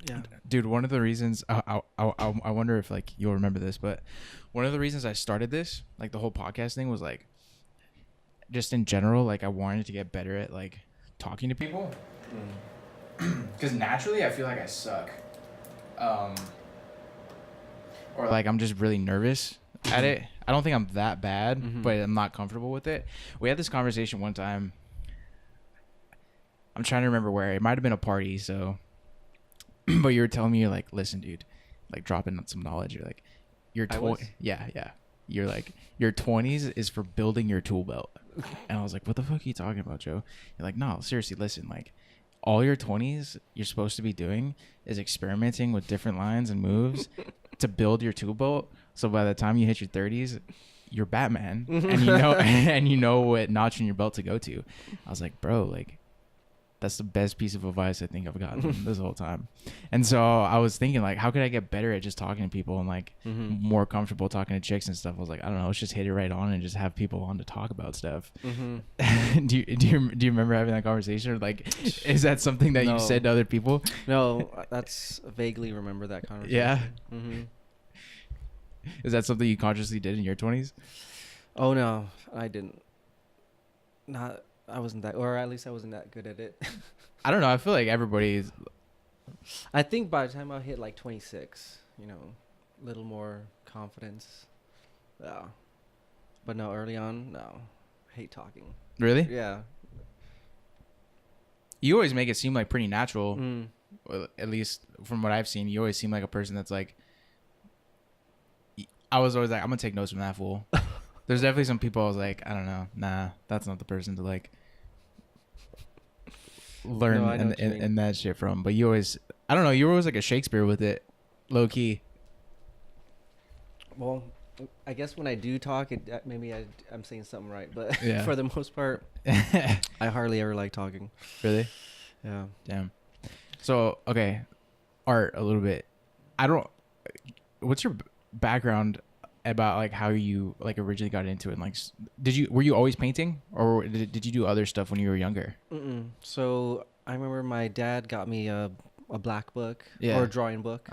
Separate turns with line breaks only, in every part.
Yeah.
Dude, one of the reasons I wonder if like you'll remember this, but one of the reasons I started this, like the whole podcast thing, was like just in general, like I wanted to get better at like talking to people. Because naturally, I feel like I suck, um, or like I'm just really nervous at it. I don't think I'm that bad, but I'm not comfortable with it. We had this conversation one time. I'm trying to remember where. It might have been a party, so. But you were telling me, you're like, listen, dude, like dropping some knowledge. You're like, yeah. You're like, your 20s is for building your tool belt. And I was like, what the fuck are you talking about, Joe? You're like, no, seriously, listen, like, all your 20s you're supposed to be doing is experimenting with different lines and moves to build your tool belt. So by the time you hit your 30s, you're Batman, and you know, and you know what notch in your belt to go to. I was like, bro, like, that's the best piece of advice I think I've gotten this whole time. And so I was thinking, like, how could I get better at just talking to people and like more comfortable talking to chicks and stuff? I was like, I don't know, let's just hit it right on and just have people on to talk about stuff. do you remember having that conversation? Or like, is that something that you said to other people?
No, that's vaguely remember that conversation.
Yeah. Is that something you consciously did in your 20s?
Oh no, I didn't. Not. I wasn't that, or at least I wasn't that good at it.
I don't know. I feel like everybody's.
I think by the time I hit like 26, you know, a little more confidence. Yeah. But no, early on, no. I hate talking.
Really?
Yeah.
You always make it seem like pretty natural. Well, at least from what I've seen, you always seem like a person that's like. I was always like, I'm gonna take notes from that fool. There's definitely some people I was like, I don't know, nah, that's not the person to like learn and that shit from. But you always, I don't know, you were always like a Shakespeare with it, low key.
Well, I guess when I do talk, maybe I'm saying something right, but
yeah.
For the most part, I hardly ever like talking.
Really?
Yeah.
Damn. So okay, art a little bit. What's your background about like how you like originally got into it? And like, were you always painting, or did you do other stuff when you were younger?
So I remember my dad got me a black book or a drawing book.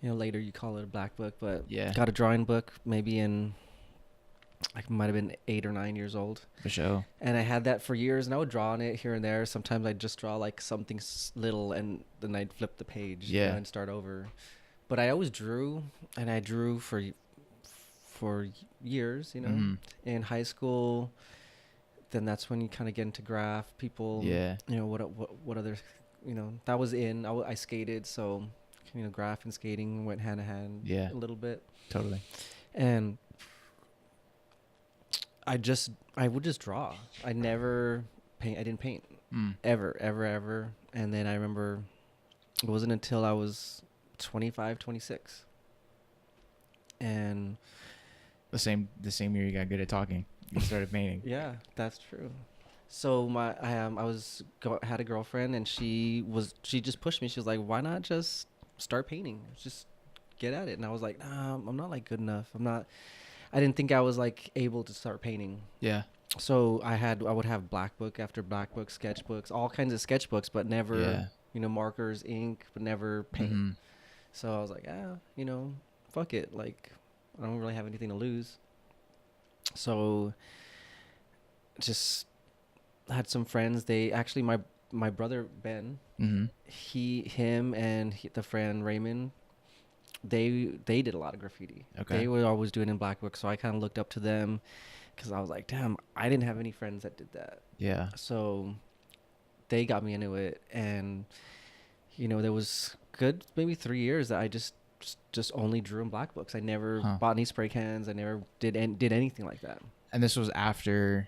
You know, later you call it a black book, but got a drawing book maybe in, I might have been 8 or 9 years old.
For sure.
And I had that for years, and I would draw on it here and there. Sometimes I'd just draw like something little, and then I'd flip the page and start over. But I always drew, and I drew for years, you know. In high school, then that's when you kind of get into graph. People, you know, what other, you know, that was in. I skated, so you know, graph and skating went hand in hand a little bit.
Totally.
And I would just draw. I never paint. I didn't paint ever. And then I remember it wasn't until I was 25, 26. And
the same year you got good at talking, you started painting.
Yeah, that's true. So had a girlfriend, and she just pushed me. She was like, "Why not just start painting? Just get at it." And I was like, "Nah, I'm not like good enough. I didn't think I was like able to start painting."
Yeah.
So I would have black book after black book, sketchbooks, all kinds of sketchbooks, but never, you know, markers, ink, but never paint. So I was like, you know, fuck it. Like, I don't really have anything to lose. So just had some friends. They actually, my brother Ben, him and the friend Raymond, they did a lot of graffiti. Okay. They were always doing it in black book, so I kind of looked up to them because I was like, damn, I didn't have any friends that did that. Yeah. So they got me into it, and you know, there was good maybe 3 years that I just only drew in black books. I never bought any spray cans. I never did anything like that. And
this was after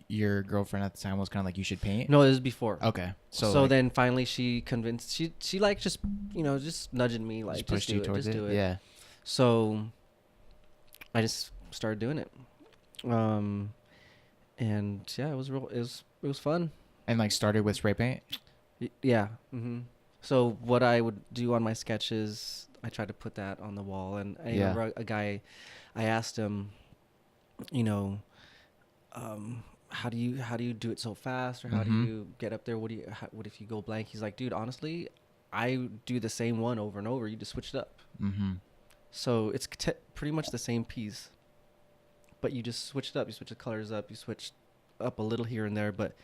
your girlfriend at the time was kind of like, you should paint?
No, it was before.
Okay.
So like, then finally she convinced, she like just, you know, just nudging me, like, just do it. Yeah. So I just started doing it. And yeah, it was fun.
And like started with spray paint?
Yeah. So what I would do on my sketches, I tried to put that on the wall. And I remember a guy, I asked him, you know, how do you do it so fast, or how do you get up there? What if you go blank? He's like, dude, honestly, I do the same one over and over. You just switch it up. So it's pretty much the same piece, but you just switch it up. You switch the colors up. You switch up a little here and there, but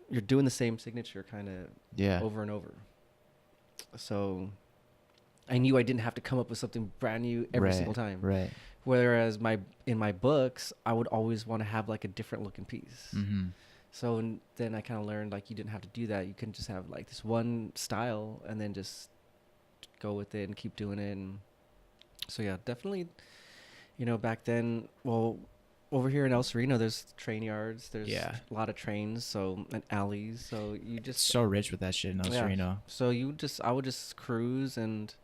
you're doing the same signature kind of over and over. So I knew I didn't have to come up with something brand new every single time.
Right.
Whereas in my books, I would always want to have like a different looking piece. So then I kind of learned like you didn't have to do that. You can just have like this one style and then just go with it and keep doing it. And so yeah, definitely, back then, well, over here in El Sereno, there's train yards. There's a lot of trains, and alleys. So you just
so rich with that shit in El Sereno.
So I would just cruise and,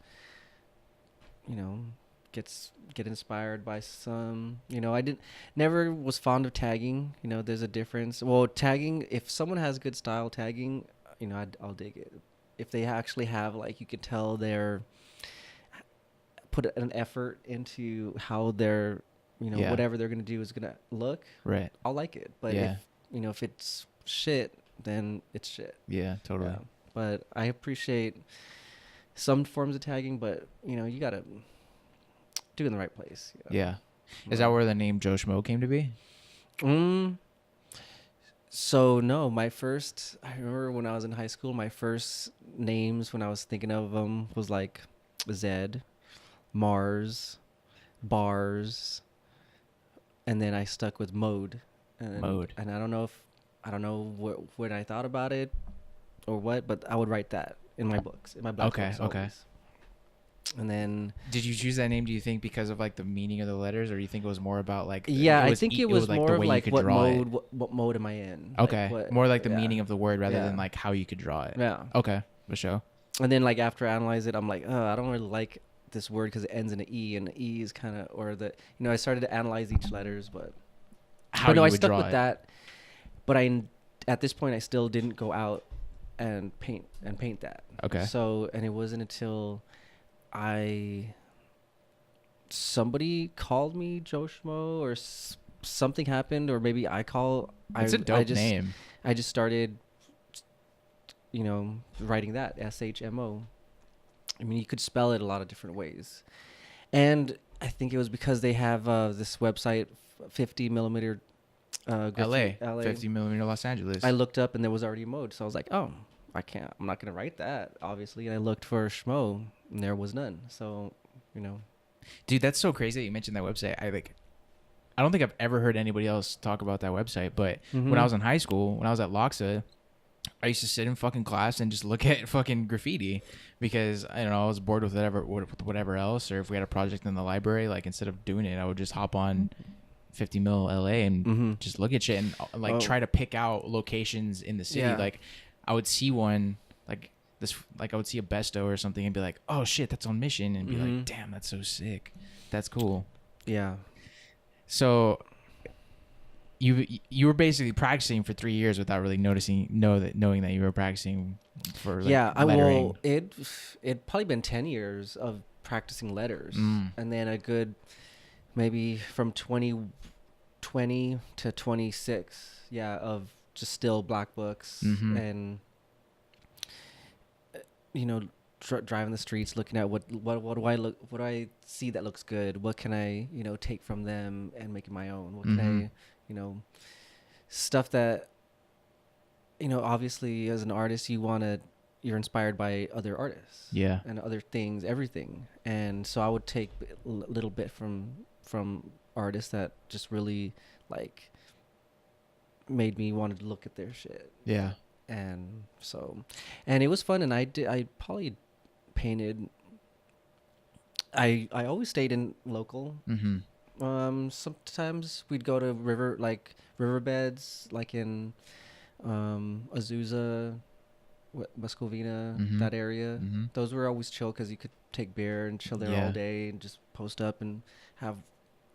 get inspired by some. I never was fond of tagging. There's a difference. Well, tagging, if someone has good style tagging, I'll dig it. If they actually have, like, you could tell they're put an effort into how they're, whatever they're gonna do is gonna look.
Right.
I'll like it. But if it's shit, then it's shit.
Yeah, totally. Yeah.
But I appreciate some forms of tagging, but you gotta do it in the right place.
Yeah. Is that where the name Shmo came to be?
So no, I remember when I was in high school, my first names when I was thinking of them was like Zed, Mars, Bars, and then I stuck with Mode. And I don't know what I thought about it or what, but I would write that in my books, in my black books. Okay. And then,
did you choose that name, do you think, because of like the meaning of the letters, or do you think it was more about like
I think it was more of like what mode am I in?
Okay. Like more like the meaning of the word rather than like how you could draw it.
Yeah.
Okay, for sure.
And then like after I analyze it, I'm like, I don't really like this word because it ends in an E, and the E is kind of, or the, I started to analyze each letters, but I stuck with that. But at this point I still didn't go out and paint that.
Okay.
So, and it wasn't until somebody called me Shmo, or something happened, or maybe
it's a dope name.
I just started, writing that SHMO. I mean, you could spell it a lot of different ways. And I think it was because they have this website, 50 millimeter
LA, 50 millimeter Los Angeles.
I looked up and there was already a mode. So I was like, I'm not going to write that, obviously. And I looked for Shmo and there was none. So,
Dude, that's so crazy that you mentioned that website. I don't think I've ever heard anybody else talk about that website. But when I was in high school, when I was at Loxa, I used to sit in fucking class and just look at fucking graffiti because, I don't know, I was bored with whatever else. Or if we had a project in the library, like, instead of doing it, I would just hop on 50 mil LA and just look at shit and like try to pick out locations in the city. Yeah. Like, I would see one like this, like I would see a Besto or something and be like, oh shit, that's on Mission, and be like, damn, that's so sick. That's cool.
Yeah. So
you were basically practicing for 3 years without really knowing that you were practicing for like, lettering.
Well, it'd probably been 10 years of practicing letters, and then a good maybe from 2020 to 26 of just still black books and driving the streets, looking at what do I see that looks good, what can I take from them and make it my own, what can I stuff that obviously as an artist you're inspired by other artists and other things, everything. And so I would take a little bit from artists that just really like made me want to look at their shit.
Yeah.
And it was fun, and I probably painted. I always stayed in local. Sometimes we'd go to riverbeds, like in Azusa, West Covina, that area. Those were always chill because you could take beer and chill there all day and just post up and have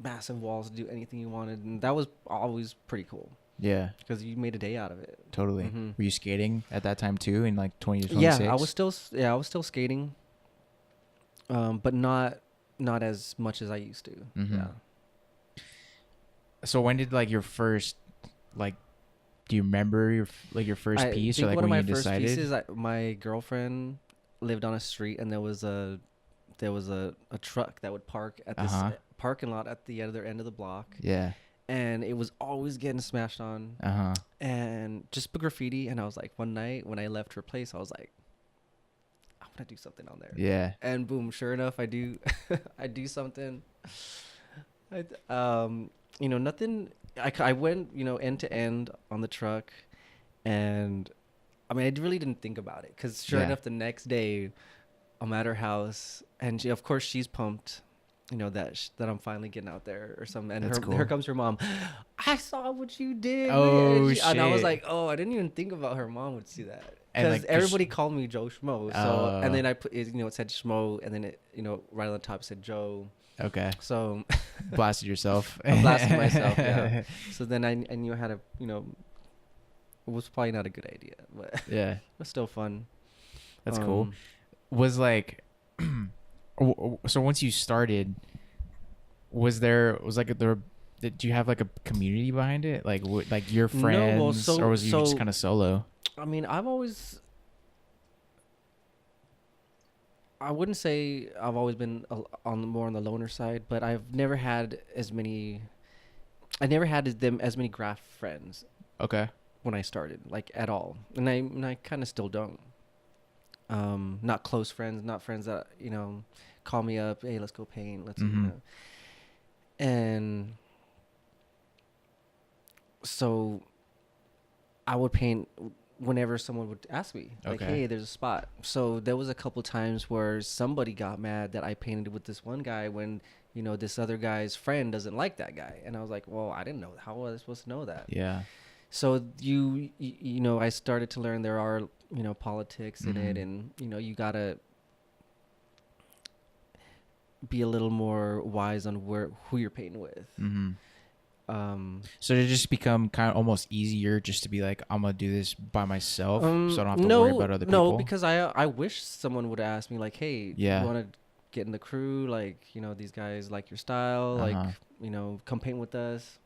massive walls to do anything you wanted, and that was always pretty cool.
Yeah,
because you made a day out of it.
Totally. Were you skating at that time too, in like 20 to 26?
Yeah, I was still skating, but not as much as I used to. Yeah.
So when did like your first like do you remember your first piece, or like
one
when
of my
you
first
decided?
pieces, my girlfriend lived on a street, and there was a truck that would park at this parking lot at the other end of the block.
Yeah.
And it was always getting smashed on. And just graffiti. And I was like, one night when I left her place, I was like, I want to do something on there.
Yeah.
And boom, sure enough, I do. I do something. Nothing. I went, end to end on the truck, and I mean, I really didn't think about it, because sure enough, the next day, I'm at her house, and of course she's pumped, that I'm finally getting out there or something. And here comes her mom. I saw what you did.
Oh, shit.
And I was like, oh, I didn't even think about her mom would see that, because everybody called me Joe Shmo. So and then I put it said Shmo, and then it right on the top said Joe. Okay. So
blasted yourself.
I blasted myself. Yeah. So then I knew how to, it was probably not a good idea, but
yeah,
it was still fun.
That's cool. Was like, so once you started, did you have like a community behind it? Like your friends, or was you just kind of solo?
I mean, I wouldn't say I've always been more on the loner side, but I've never had as many graph friends.
Okay.
When I started, like, at all. And I kind of still don't. Not close friends, not friends that, call me up, hey, let's go paint, let's, And so I would paint whenever someone would ask me, like, hey, there's a spot. So there was a couple times where somebody got mad that I painted with this one guy when, this other guy's friend doesn't like that guy. And I was like, well, I didn't know. How was I supposed to know that?
Yeah.
So I started to learn there are, politics in it, and, you gotta be a little more wise on who you're painting with.
So did it just become kind of almost easier just to be like, I'm gonna do this by myself, so I don't have to worry about other people?
No, because I wish someone would ask me, like, hey, you want to get in the crew? Like, these guys like your style, like, come paint with us.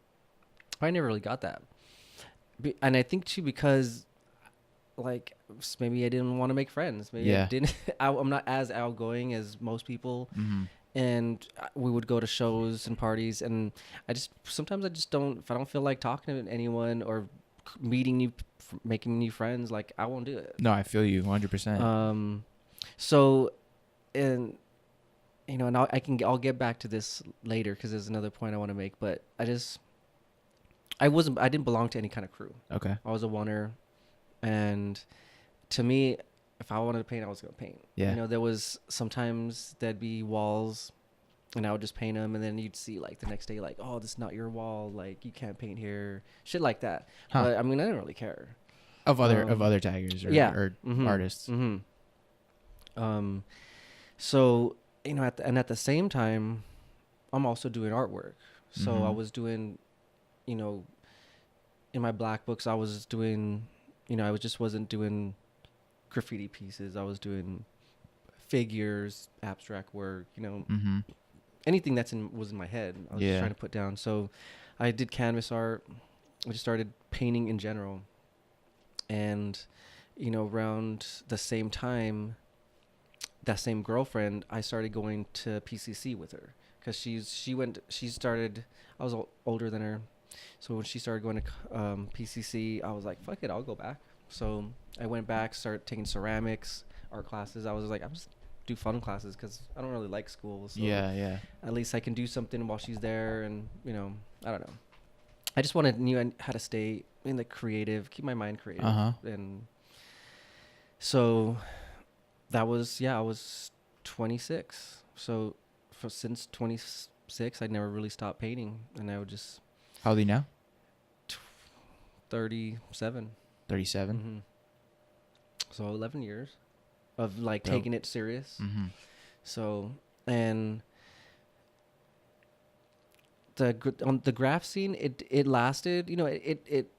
I never really got that. And I think too, because like maybe I didn't want to make friends. Maybe I didn't. I'm not as outgoing as most people. And we would go to shows and parties, and sometimes I just don't. If I don't feel like talking to anyone or making new friends, like, I won't do it.
No, I feel you 100%.
So, and and I'll get back to this later, because there's another point I want to make. But I didn't belong to any kind of crew.
Okay.
I was a oneer, and to me, if I wanted to paint, I was gonna paint.
Yeah.
There was sometimes there'd be walls, and I would just paint them, and then you'd see, like, the next day, like, oh, this is not your wall, like, you can't paint here, shit like that. But I mean, I didn't really care.
Of other taggers or artists.
So at the same time, I'm also doing artwork. So I was doing, in my black books, I was doing, I wasn't doing graffiti pieces. I was doing figures, abstract work, anything was in my head. I was just trying to put down. So I did canvas art. I just started painting in general. And, around the same time, that same girlfriend, I started going to PCC with her, because I was older than her. So when she started going to PCC, I was like, fuck it, I'll go back. So I went back, started taking ceramics, art classes. I was like, I'm just do fun classes, because I don't really like school. So at least I can do something while she's there. And, I don't know. I just knew how to stay in the creative, keep my mind creative. And so that was, I was 26. So since 26, I never really stopped painting. And I would just...
How old are you now?
37.
37?
So 11 years of, like, taking it serious. So, and on the graph scene, it lasted, it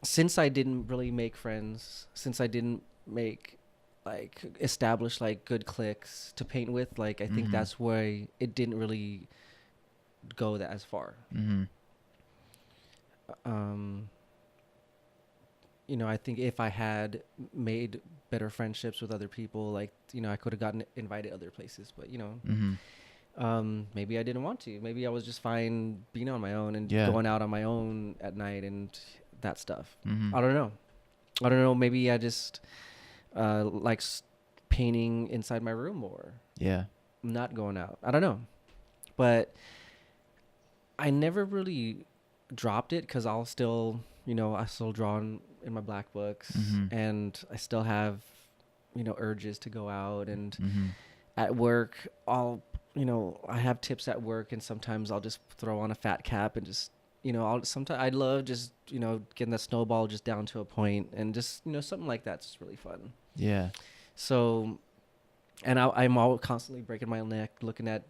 since I didn't really make friends, since I didn't establish, like, good cliques to paint with, like, I think that's why it didn't really go as far. I think if I had made better friendships with other people, like, I could have gotten invited other places, but
Mm-hmm.
maybe I didn't want to. Maybe I was just fine being on my own and
Yeah.
going out on my own at night and that stuff.
Mm-hmm.
I don't know. I don't know. Maybe I just like painting inside my room more,
Yeah.
not going out. I don't know. But I never really dropped it because I'll still, I still draw in my black books,
Mm-hmm.
and I still have, urges to go out. And
Mm-hmm.
at work, I have tips at work, and sometimes I'll just throw on a fat cap and just, I love just, getting the snowball just down to a point, and just, something like that's just really fun.
Yeah.
So, and I'm all constantly breaking my neck looking at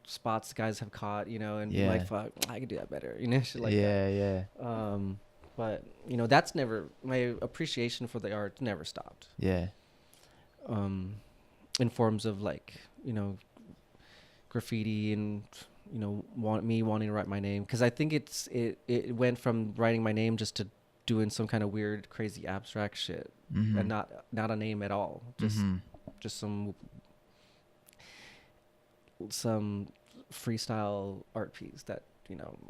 spots guys have caught, and being like, fuck, I could do that better, shit like that.
Yeah.
But that's never, my appreciation for the art never stopped.
Yeah.
In forms of like, graffiti and, me wanting to write my name, because I think it went from writing my name just to doing some kind of weird, crazy, abstract shit,
Mm-hmm.
and not a name at all, just
Mm-hmm.
just some freestyle art piece that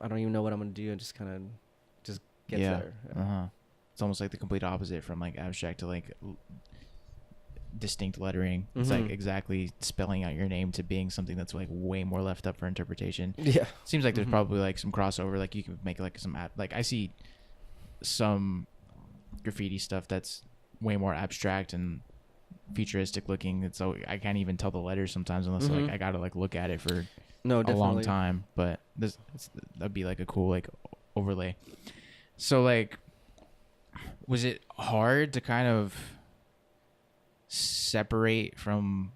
I don't even know what I'm gonna do, and just kind of just gets there.
Uh-huh. It's almost like the complete opposite from like abstract to like distinct lettering. It's like exactly spelling out your name to being something that's like way more left up for interpretation.
Yeah.
Seems like there's probably like some crossover. Like you can make like some like I see some graffiti stuff that's way more abstract and futuristic looking. It's so I can't even tell the letters sometimes unless like I gotta like look at it for a long time. But that'd be like a cool like overlay. So like, was it hard to kind of separate from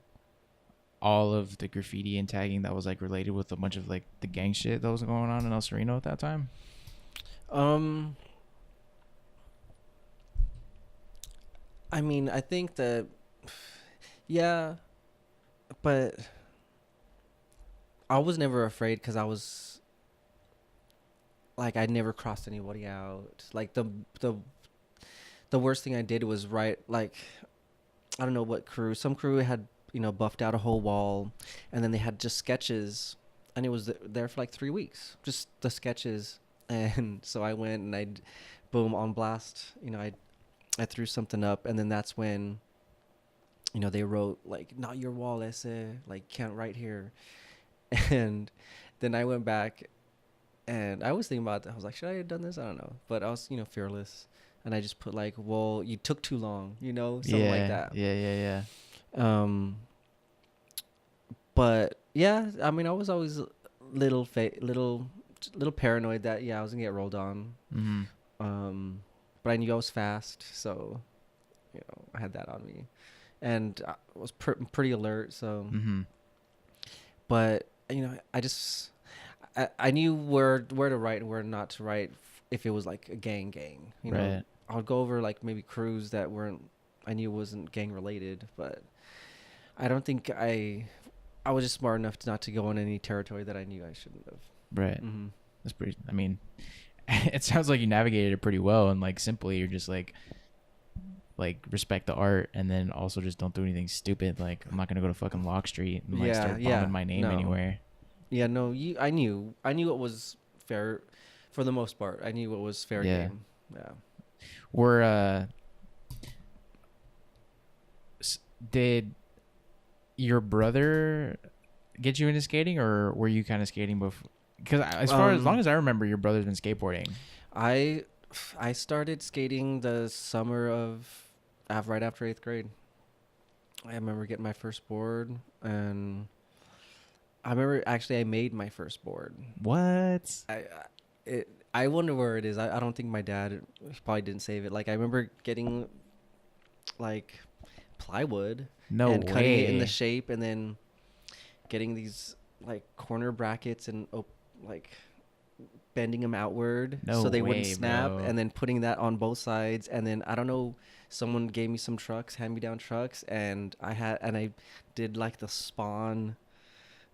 all of the graffiti and tagging that was like related with a bunch of like the gang shit that was going on in El Sereno at that time?
I mean, I think that, yeah, but I was never afraid because I was like, I never crossed anybody out. Like the worst thing I did was write, like, I don't know what crew. Some crew had, buffed out a whole wall, and then they had just sketches, and it was there for like 3 weeks, just the sketches. And so I went and boom, on blast, I threw something up, and then that's when, they wrote like, not your wall essay, like, can't write here. And then I went back, and I was thinking about that. I was like, should I have done this? I don't know. But I was, fearless. And I just put like, well, you took too long, something like that.
Yeah.
But yeah, I mean, I was always little paranoid that, I was gonna get rolled on. But I knew I was fast, so, I had that on me, and I was pretty alert. So, but I knew where to write and where not to write if it was like a gang.
Right.
I would go over like maybe crews that I knew wasn't gang related, but I don't think I was just smart enough not to go on any territory that I knew I shouldn't have.
Right. That's pretty. I mean, it sounds like you navigated it pretty well, and like simply you're just like respect the art, and then also just don't do anything stupid. Like, I'm not gonna go to fucking Lock Street and like start bombing my name anywhere.
Yeah, no, I knew it was fair for the most part. I knew it was fair game. Yeah.
Did your brother get you into skating, or were you kind of skating before? Because as long as I remember, your brother's been skateboarding.
I started skating the summer of right after 8th grade. I remember getting my first board, and I remember actually I made my first board.
What?
I wonder where it is. I don't think my dad probably didn't save it. Like, I remember getting like plywood and cutting it in the shape, and then getting these like corner brackets and like bending them outward so they wouldn't snap, bro. And then putting that on both sides. And then I don't know, someone gave me some hand-me-down trucks, and I did like the Spawn,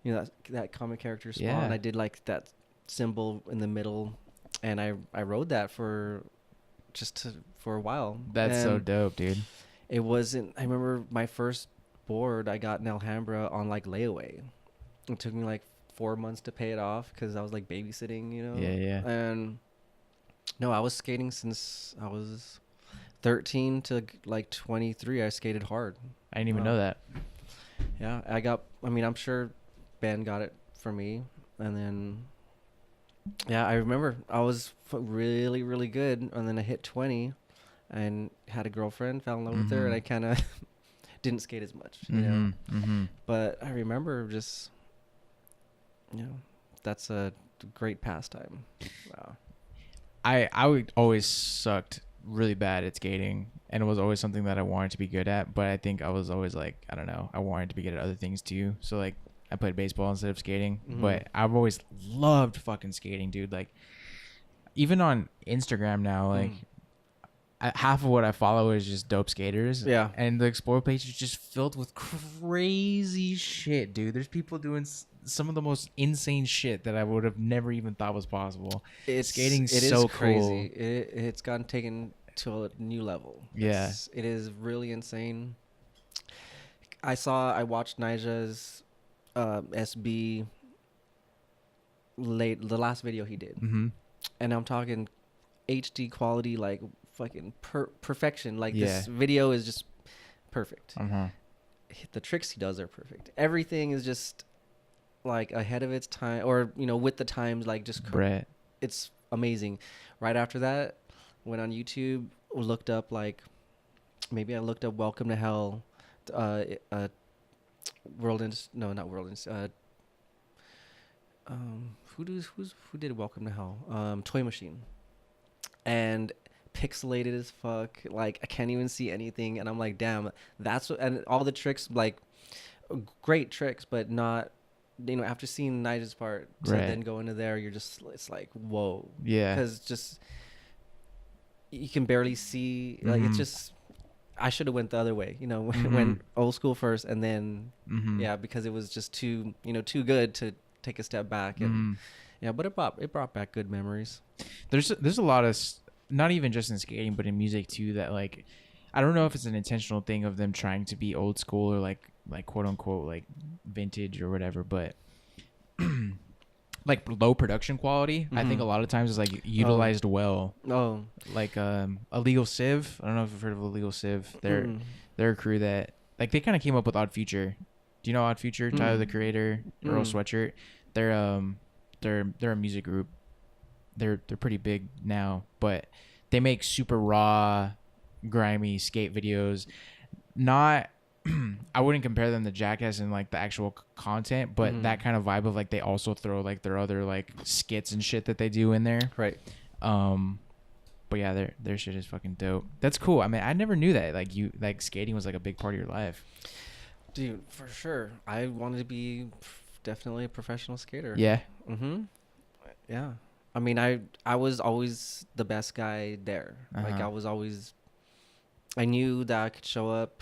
that comic character Spawn. Yeah. I did like that symbol in the middle, and I rode that for for a while.
That's so dope, dude.
It wasn't. I remember my first board I got in Alhambra on like layaway. It took me like 4 months to pay it off because I was like babysitting, you know.
Yeah.
And no, I was skating since I was 13 to like 23. I skated hard.
I didn't even know that.
Yeah, I mean, I'm sure Ben got it for me, and then yeah, I remember I was really, really good, and then I hit 20 and had a girlfriend, fell in love with her, and I kind of didn't skate as much, you know. But I remember just, you know, that's a great pastime. Wow.
I would always sucked really bad at skating, and it was always something that I wanted to be good at, but I think I was always like, I don't know, I wanted to be good at other things too. So like I played baseball instead of skating, but I've always loved fucking skating, dude. Like even on Instagram now, like half of what I follow is just dope skaters.
Yeah.
And the explore page is just filled with crazy shit, dude. There's people doing some of the most insane shit that I would have never even thought was possible. Skating's so crazy.
Cool. It's gotten taken to a new level.
Yeah.
It is really insane. I watched Nija's SB the last video he did. And I'm talking HD quality, like fucking perfection. Like this video is just perfect. The tricks he does are perfect. Everything is just like ahead of its time, or you know, with the times, like just it's amazing. Right after that, went on YouTube, looked up like maybe I looked up Welcome to Hell, who did Welcome to Hell? Toy Machine. And pixelated as fuck. Like I can't even see anything, and I'm like, damn, that's what. And all the tricks, like great tricks, but not. You know, after seeing Nigel's part, to then go into there, you're just, it's like, whoa.
Yeah.
Because just you can barely see. Like it's just. I should have went the other way. You know, went old school first, and then because it was just too good to take a step back, and but it brought back good memories.
There's a lot of, not even just in skating but in music too, that like I don't know if it's an intentional thing of them trying to be old school or like quote unquote like vintage or whatever, but like low production quality I think a lot of times is like utilized well. Like Illegal Civ, I don't know if you've heard of Illegal Civ. They're a crew that like they kind of came up with Odd Future. Do you know Odd Future? Tyler the Creator, Earl Sweatshirt. They're a music group. They're pretty big now, but they make super raw, grimy skate videos. Not I wouldn't compare them to Jackass in like the actual content, but that kind of vibe of like they also throw like their other like skits and shit that they do in there.
Right.
But yeah, their shit is fucking dope. That's cool. I mean, I never knew that like skating was like a big part of your life.
Dude, for sure. I wanted to be definitely a professional skater.
Yeah.
Yeah. I mean, I was always the best guy there. Like I knew that I could show up.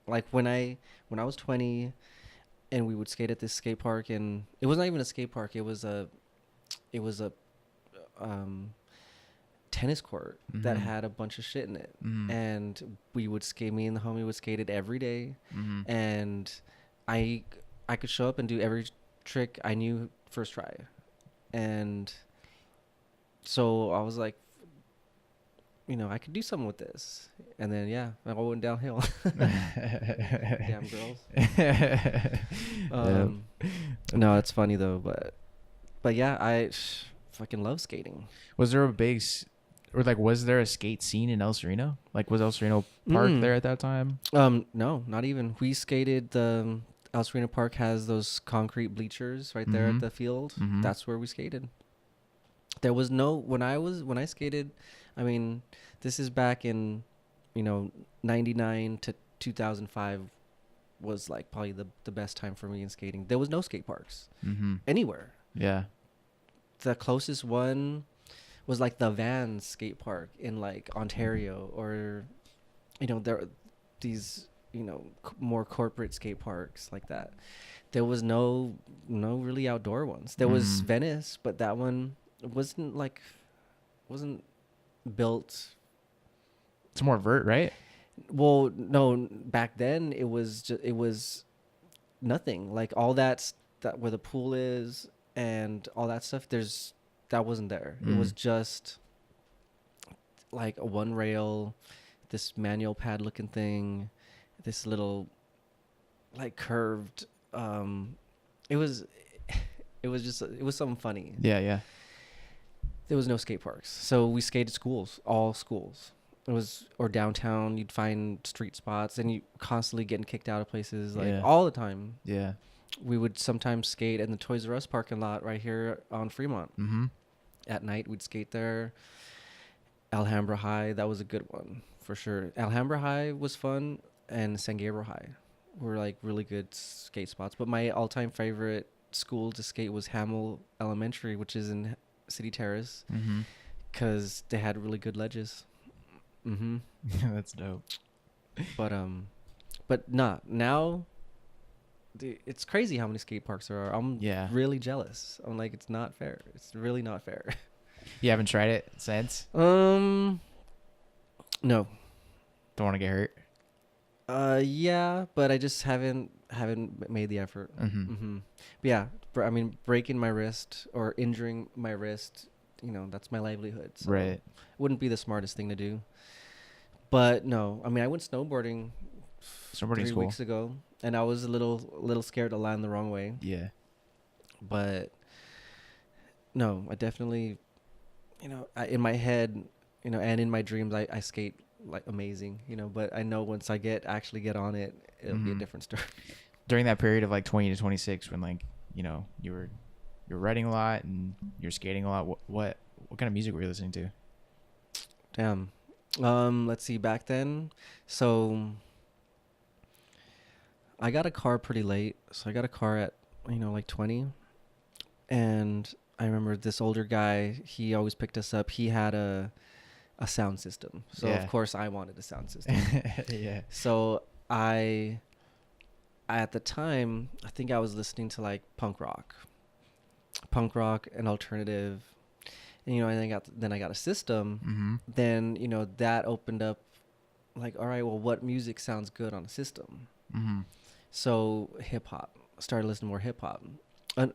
Like when I was 20 and we would skate at this skate park, and it was not even a skate park. It was a tennis court that had a bunch of shit in it. And we would skate, me and the homie would skate it every day. And I could show up and do every trick I knew first try. And so I was like, you know, I could do something with this. And then, yeah, I all went downhill. Damn girls. No, it's funny though. But yeah, I fucking love skating.
Was there was there a skate scene in El Sereno? Like, was El Sereno Park there at that time?
No, not even. We skated El Sereno Park has those concrete bleachers right there at the field. That's where we skated. There was no, when I skated, I mean, this is back in, 99 to 2005 was like probably the best time for me in skating. There was no skate parks anywhere.
Yeah.
The closest one was like the Vans skate park in like Ontario, or, there are these, more corporate skate parks like that. There was no really outdoor ones. There was Venice, but that one wasn't built
It's more vert, right?
Well, no, back then it was nothing. Like all that where the pool is and all that stuff. That wasn't there. It was just like a one rail, this manual pad looking thing, this little like curved. It was it was something funny.
Yeah.
There was no skate parks, so we skated schools, all schools. It was or downtown. You'd find street spots, and you constantly getting kicked out of places like all the time.
Yeah.
We would sometimes skate in the Toys R Us parking lot right here on Fremont.
Mm-hmm.
At night, we'd skate there. Alhambra High, that was a good one for sure. Alhambra High was fun, and San Gabriel High were like really good skate spots. But my all-time favorite school to skate was Hamel Elementary, which is in City Terrace, because they had really good ledges.
That's dope.
But not now. It's crazy how many skate parks there are. I'm really jealous. I'm like, it's not fair. It's really not fair.
You haven't tried it since?
No.
Don't want to get hurt?
Yeah, but I just haven't made the effort. But yeah, I mean, breaking my wrist or injuring my wrist, that's my livelihood. So
right.
Wouldn't be the smartest thing to do. But no, I mean, I went snowboarding 3 weeks ago, and I was a little scared to land the wrong way.
Yeah.
But no, I definitely, in my head, and in my dreams, I skate like amazing, but I know once I actually get on it, it'll be a different story.
During that period of like 20 to 26, when like, you're writing a lot and you're skating a lot, what kind of music were you listening to?
Damn. Let's see, back then, so I got a car pretty late. So I got a car at, like 20. And I remember this older guy, he always picked us up. He had a sound system. So of course I wanted a sound system.
Yeah.
So I at the time, I think I was listening to like punk rock and alternative. And, I got a system. Then, that opened up like, all right, well, what music sounds good on a system? So hip hop, started listening to more hip hop. And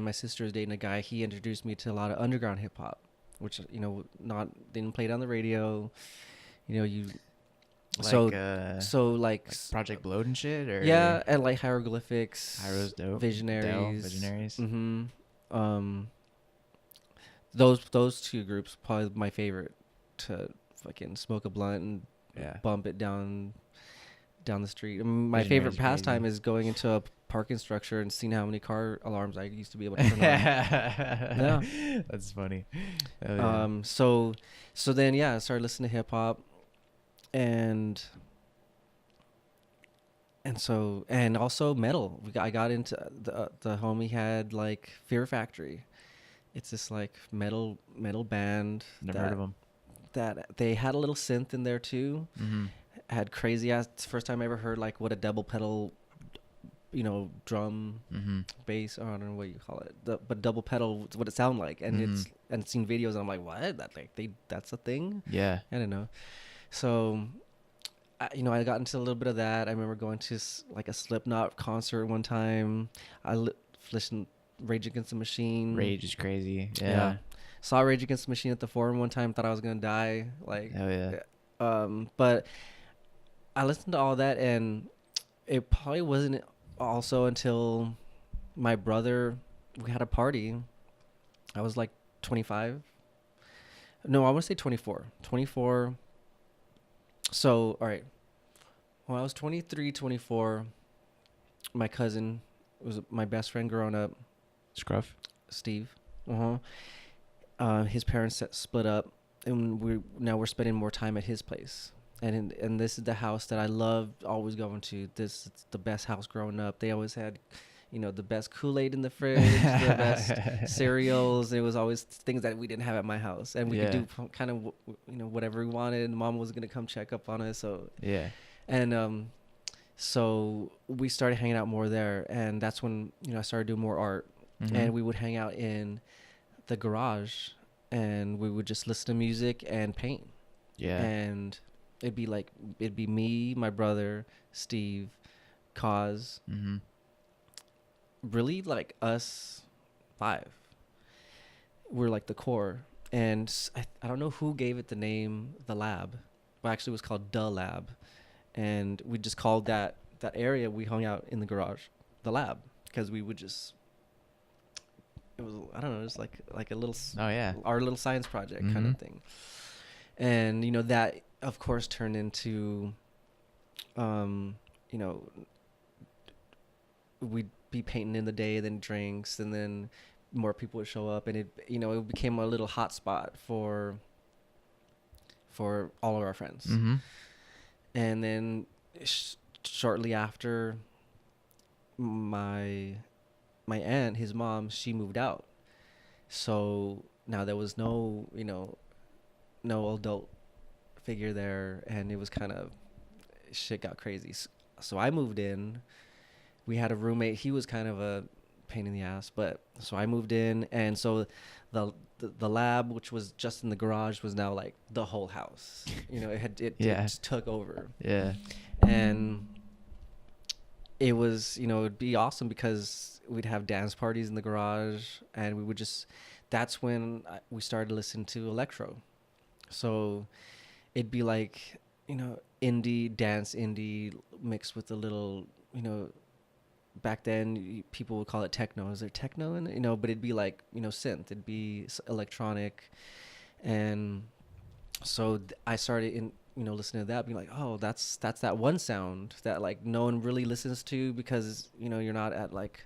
my sister was dating a guy. He introduced me to a lot of underground hip hop, which, didn't play it on the radio. Like
Project Bloat and shit, or
and like Hieroglyphics,
dope.
Visionaries. Those two groups probably my favorite to fucking smoke a blunt and bump it down the street. I mean, my favorite pastime is going into a parking structure and seeing how many car alarms I used to be able to turn on.
Yeah, that's funny.
So then I started listening to hip hop, and also metal. I got into the homie had like Fear Factory. It's this like metal band.
Never heard of them.
That they had a little synth in there too. Had crazy ass. It's the first time I ever heard like what a double pedal, drum, bass. Or I don't know what you call it. But double pedal, what it sound like, and it's seen videos. And I'm like, what? That's a thing.
Yeah.
I don't know. So, I got into a little bit of that. I remember going to like a Slipknot concert one time. Listened Rage Against the Machine.
Rage is crazy. Yeah.
Saw Rage Against the Machine at the Forum one time. Thought I was gonna die. Like,
hell yeah.
But I listened to all that, and it probably wasn't also until my brother, we had a party. I was like 25. No, I want to say 24. 24. So, all right. When I was 23, 24, my cousin was my best friend growing up.
Scruff?
Steve. His parents split up, and we're spending more time at his place. And this is the house that I loved always going to. This is the best house growing up. They always had, the best Kool-Aid in the fridge, the best cereals. It was always things that we didn't have at my house. And we could do kind of, whatever we wanted. Mom was going to come check up on us. So,
yeah.
And so we started hanging out more there. And that's when, I started doing more art. And we would hang out in the garage. And we would just listen to music and paint.
Yeah.
And it'd be me, my brother, Steve, Cause, really like us five. We're like the core. And I don't know who gave it the name The Lab. Well, actually, it was called The Lab. And we just called that area we hung out in the garage The Lab, because we would just, it was, I don't know, just like a little, our little science project kind of thing. And, you know, that, of course, turned into, you know, we'd be painting in the day, then drinks, and then more people would show up, and it, you know, it became a little hot spot for all of our friends. And then shortly after, my aunt, his mom, she moved out, so now there was no, you know, no adult figure there, and it was kind of, shit got crazy. So I moved in. We had a roommate. He was kind of a pain in the ass, but so I moved in, and so the lab, which was just in the garage, was now like the whole house. You know, it just took over. Yeah. And it was, you know, it'd be awesome because we'd have dance parties in the garage, and we would just, that's when we started to listen to electro. So it'd be like, you know, indie mixed with a little, you know, back then people would call it techno. Is there techno in it? You know, but it'd be like, you know, synth. It'd be electronic. And so I started listening to that, being like, oh, that's that one sound that like no one really listens to, because, you know, you're not at like,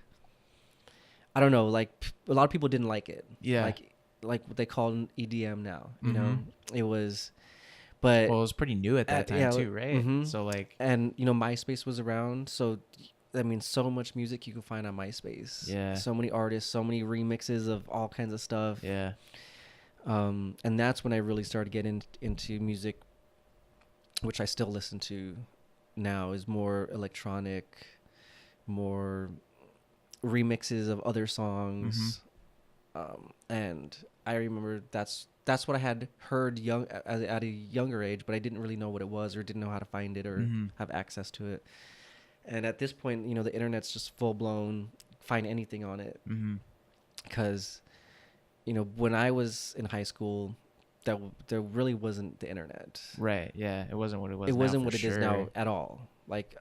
I don't know, like a lot of people didn't like it. Yeah. Like what they call EDM now, you know, it was, but
well, it was pretty new at that time too, right? So like,
and you know, MySpace was around. So I mean, so much music you can find on MySpace. Yeah. So many artists, so many remixes of all kinds of stuff. Yeah. And that's when I really started getting into music, which I still listen to now, is more electronic, more remixes of other songs. And I remember that's what I had heard at a younger age, but I didn't really know what it was, or didn't know how to find it, or have access to it. And at this point, you know, the internet's just full blown, find anything on it. Because, you know, when I was in high school, there really wasn't the internet.
Right. Yeah. It wasn't what it was.
It wasn't what it is now at all. Like,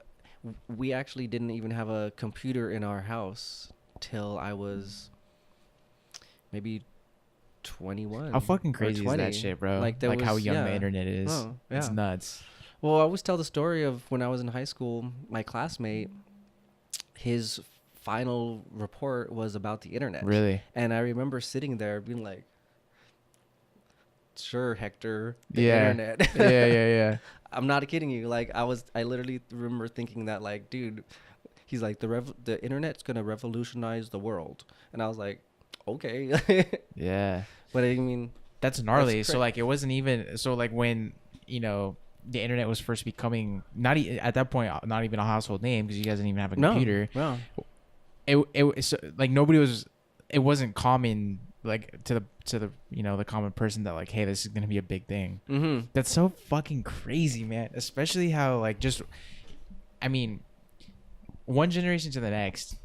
we actually didn't even have a computer in our house till I was maybe 21.
How fucking crazy is that shit, bro? Like how young the internet is. Oh, yeah. It's nuts.
Well, I always tell the story of when I was in high school, my classmate, his final report was about the internet. Really? And I remember sitting there being like, sure, Hector, the internet. Yeah. I'm not kidding you. Like, I literally remember thinking that, like, dude, he's like, the internet's going to revolutionize the world. And I was like, okay. Yeah. But I mean,
that's gnarly. So like, it wasn't even, so like when, you know, the internet was first becoming at that point, not even a household name, because you guys didn't even have a computer. No. It so, like, it wasn't common, like to the you know, the common person, that like, hey, this is gonna be a big thing. That's so fucking crazy, man. Especially how, like, just, I mean, one generation to the next.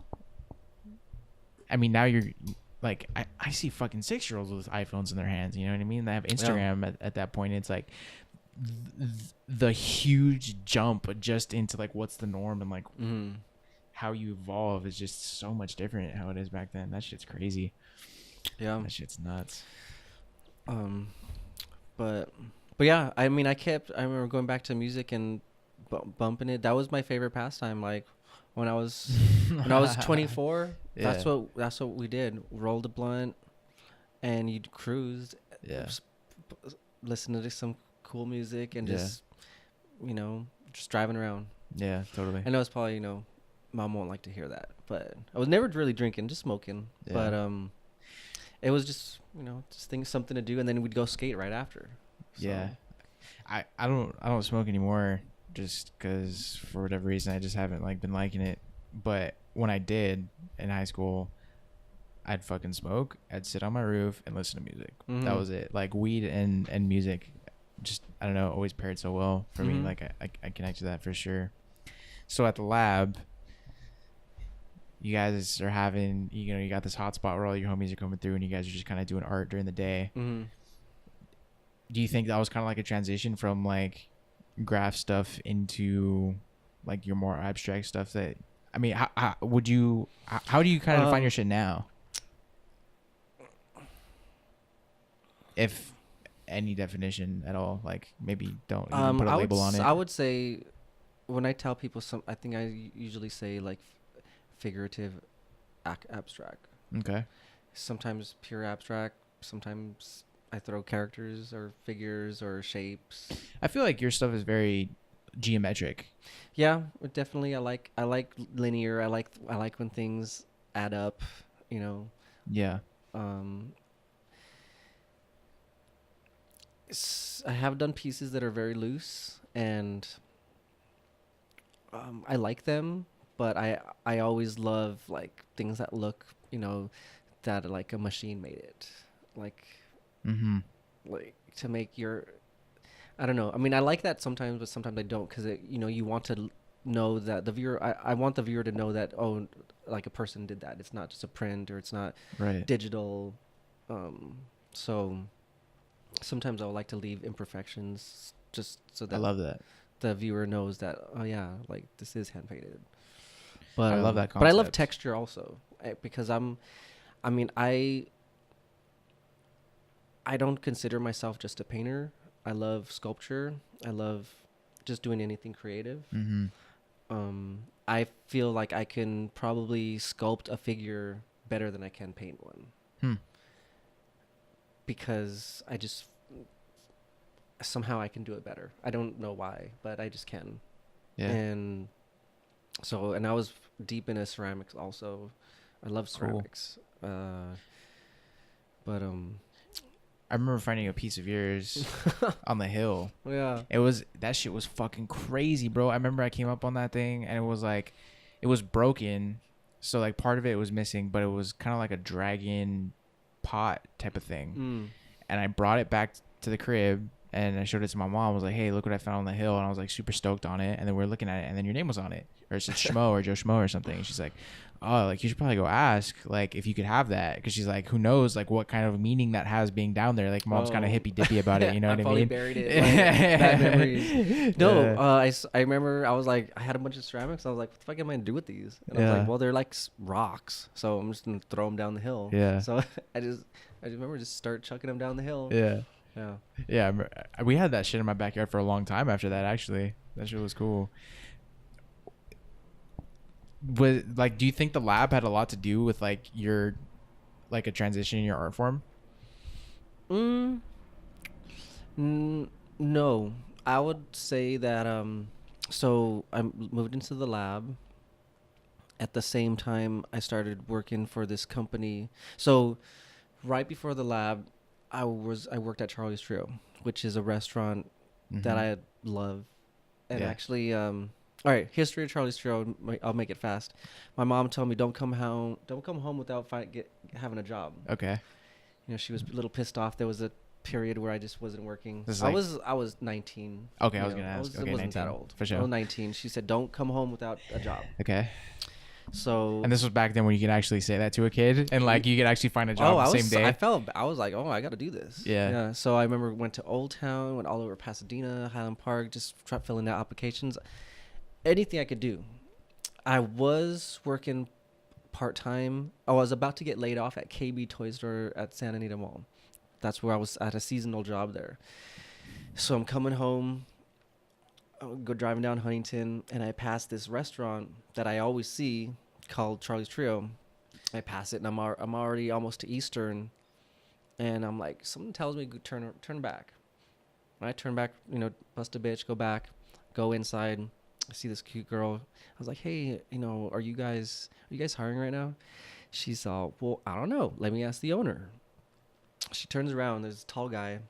I mean, now you're like, I see fucking 6-year-olds with iPhones in their hands. You know what I mean? They have Instagram at that point. It's like the huge jump just into like what's the norm, and like how you evolve is just so much different how it is back then. That shit's crazy. Yeah, that shit's nuts.
But yeah, I mean, I remember going back to music and bumping it. That was my favorite pastime. Like when I was 24, that's what we did. Rolled a blunt and you'd cruise. Yeah. Listen to some cool music and just, you know, just driving around. Yeah, totally. I know it's probably, you know, mom won't like to hear that, but I was never really drinking, just smoking. Yeah. But it was just, you know, just something to do, and then we'd go skate right after. So.
Yeah. I don't smoke anymore, just because for whatever reason I just haven't like been liking it. But when I did in high school, I'd fucking smoke. I'd sit on my roof and listen to music. That was it. Like weed and music just, I don't know, always paired so well for me. Like I connect to that for sure. So at the lab, you guys are having, you got this hotspot where all your homies are coming through and you guys are just kind of doing art during the day. Do you think that was kind of like a transition from like graph stuff into like your more abstract stuff? That, I mean, how do you kind of define your shit now? If any definition at all, like maybe don't even put a label on it.
I would say, when I tell people I think I usually say like figurative, abstract.
Okay.
Sometimes pure abstract. Sometimes I throw characters or figures or shapes.
I feel like your stuff is very geometric.
Yeah, definitely. I like linear. I like when things add up.
Yeah.
I have done pieces that are very loose, and I like them, but I always love like things that look, that like a machine made it, like like to make your, I don't know. I mean, I like that sometimes, but sometimes I don't, because you want to know that the viewer. I want the viewer to know that, oh, like a person did that. It's not just a print, or it's not digital. So sometimes I would like to leave imperfections just so that
I love that
the viewer knows that, oh yeah, like this is hand painted. But
I love that concept.
But I love texture also, because I don't consider myself just a painter. I love sculpture. I love just doing anything creative. I feel like I can probably sculpt a figure better than I can paint one. Because I just somehow I can do it better. I don't know why, but I just can. Yeah. And I was deep into ceramics also. I love ceramics. Cool. But
I remember finding a piece of yours on the hill.
Yeah.
That shit was fucking crazy, bro. I remember I came up on that thing and it was broken. So like part of it was missing, but it was kind of like a dragon pot type of thing. And I brought it back to the crib and I showed it to my mom. I was like, hey, look what I found on the hill. And I was like super stoked on it. And then we're looking at it and then your name was on it, or it said Shmo or Joe Schmo or something. And she's like, oh, like you should probably go ask like if you could have that, because she's like, who knows like what kind of meaning that has being down there. Like mom's kind of hippy dippy about it, you know what I mean?
Buried it. Like, bad memories. No, I remember I was like, I had a bunch of ceramics. I was like, what the fuck am I gonna do with these? And I was like, well, they're like rocks, so I'm just gonna throw them down the hill. Yeah. So I just remember just start chucking them down the hill.
Yeah. Yeah. We had that shit in my backyard for a long time after that. Actually, that shit was cool. Do you think the lab had a lot to do with like your, like a transition in your art form?
No, I would say that so I moved into the lab. At the same time, I started working for this company. So right before the lab, I worked at Charlie's Trio, which is a restaurant that I love, and actually all right, history of Charlie's Trio. I'll make it fast. My mom told me don't come home without having a job.
Okay.
She was a little pissed off. There was a period where I just wasn't working. I was 19.
Okay, I was gonna ask. Okay,
I wasn't
19,
that old.
For sure.
I was 19. She said don't come home without a job.
Okay.
So.
And this was back then when you could actually say that to a kid, and like you could actually find a job the same day.
I was like, oh, I got to do this.
Yeah.
So I remember went to Old Town, went all over Pasadena, Highland Park, just filling out applications. Anything I could do. I was working part-time. I was about to get laid off at KB Toy Store at Santa Anita Mall. That's where I was at, a seasonal job there. So I'm coming home, go driving down Huntington, and I pass this restaurant that I always see called Charlie's Trio. I pass it, and I'm already almost to Eastern, and I'm like, something tells me turn back. I turn back, bust a bitch, go back, go inside. I see this cute girl. I was like, hey, are you guys hiring right now? She's all, well, I don't know. Let me ask the owner. She turns around. There's a tall guy.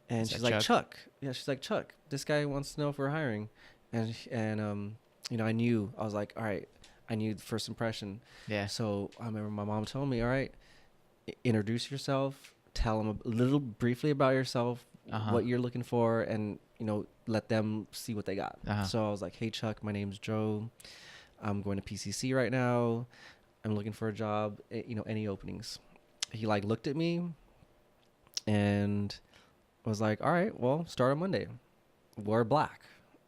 And she's like, Chuck. Yeah, she's like, Chuck, this guy wants to know if we're hiring. And I knew. I was like, all right. I knew the first impression. Yeah. So I remember my mom told me, all right, introduce yourself. Tell him a little briefly about yourself. what you're looking for, and let them see what they got. So I was like, hey Chuck, my name's Joe, I'm going to PCC right now, I'm looking for a job, any openings. He like looked at me and was like, all right, well, start on Monday, wear black.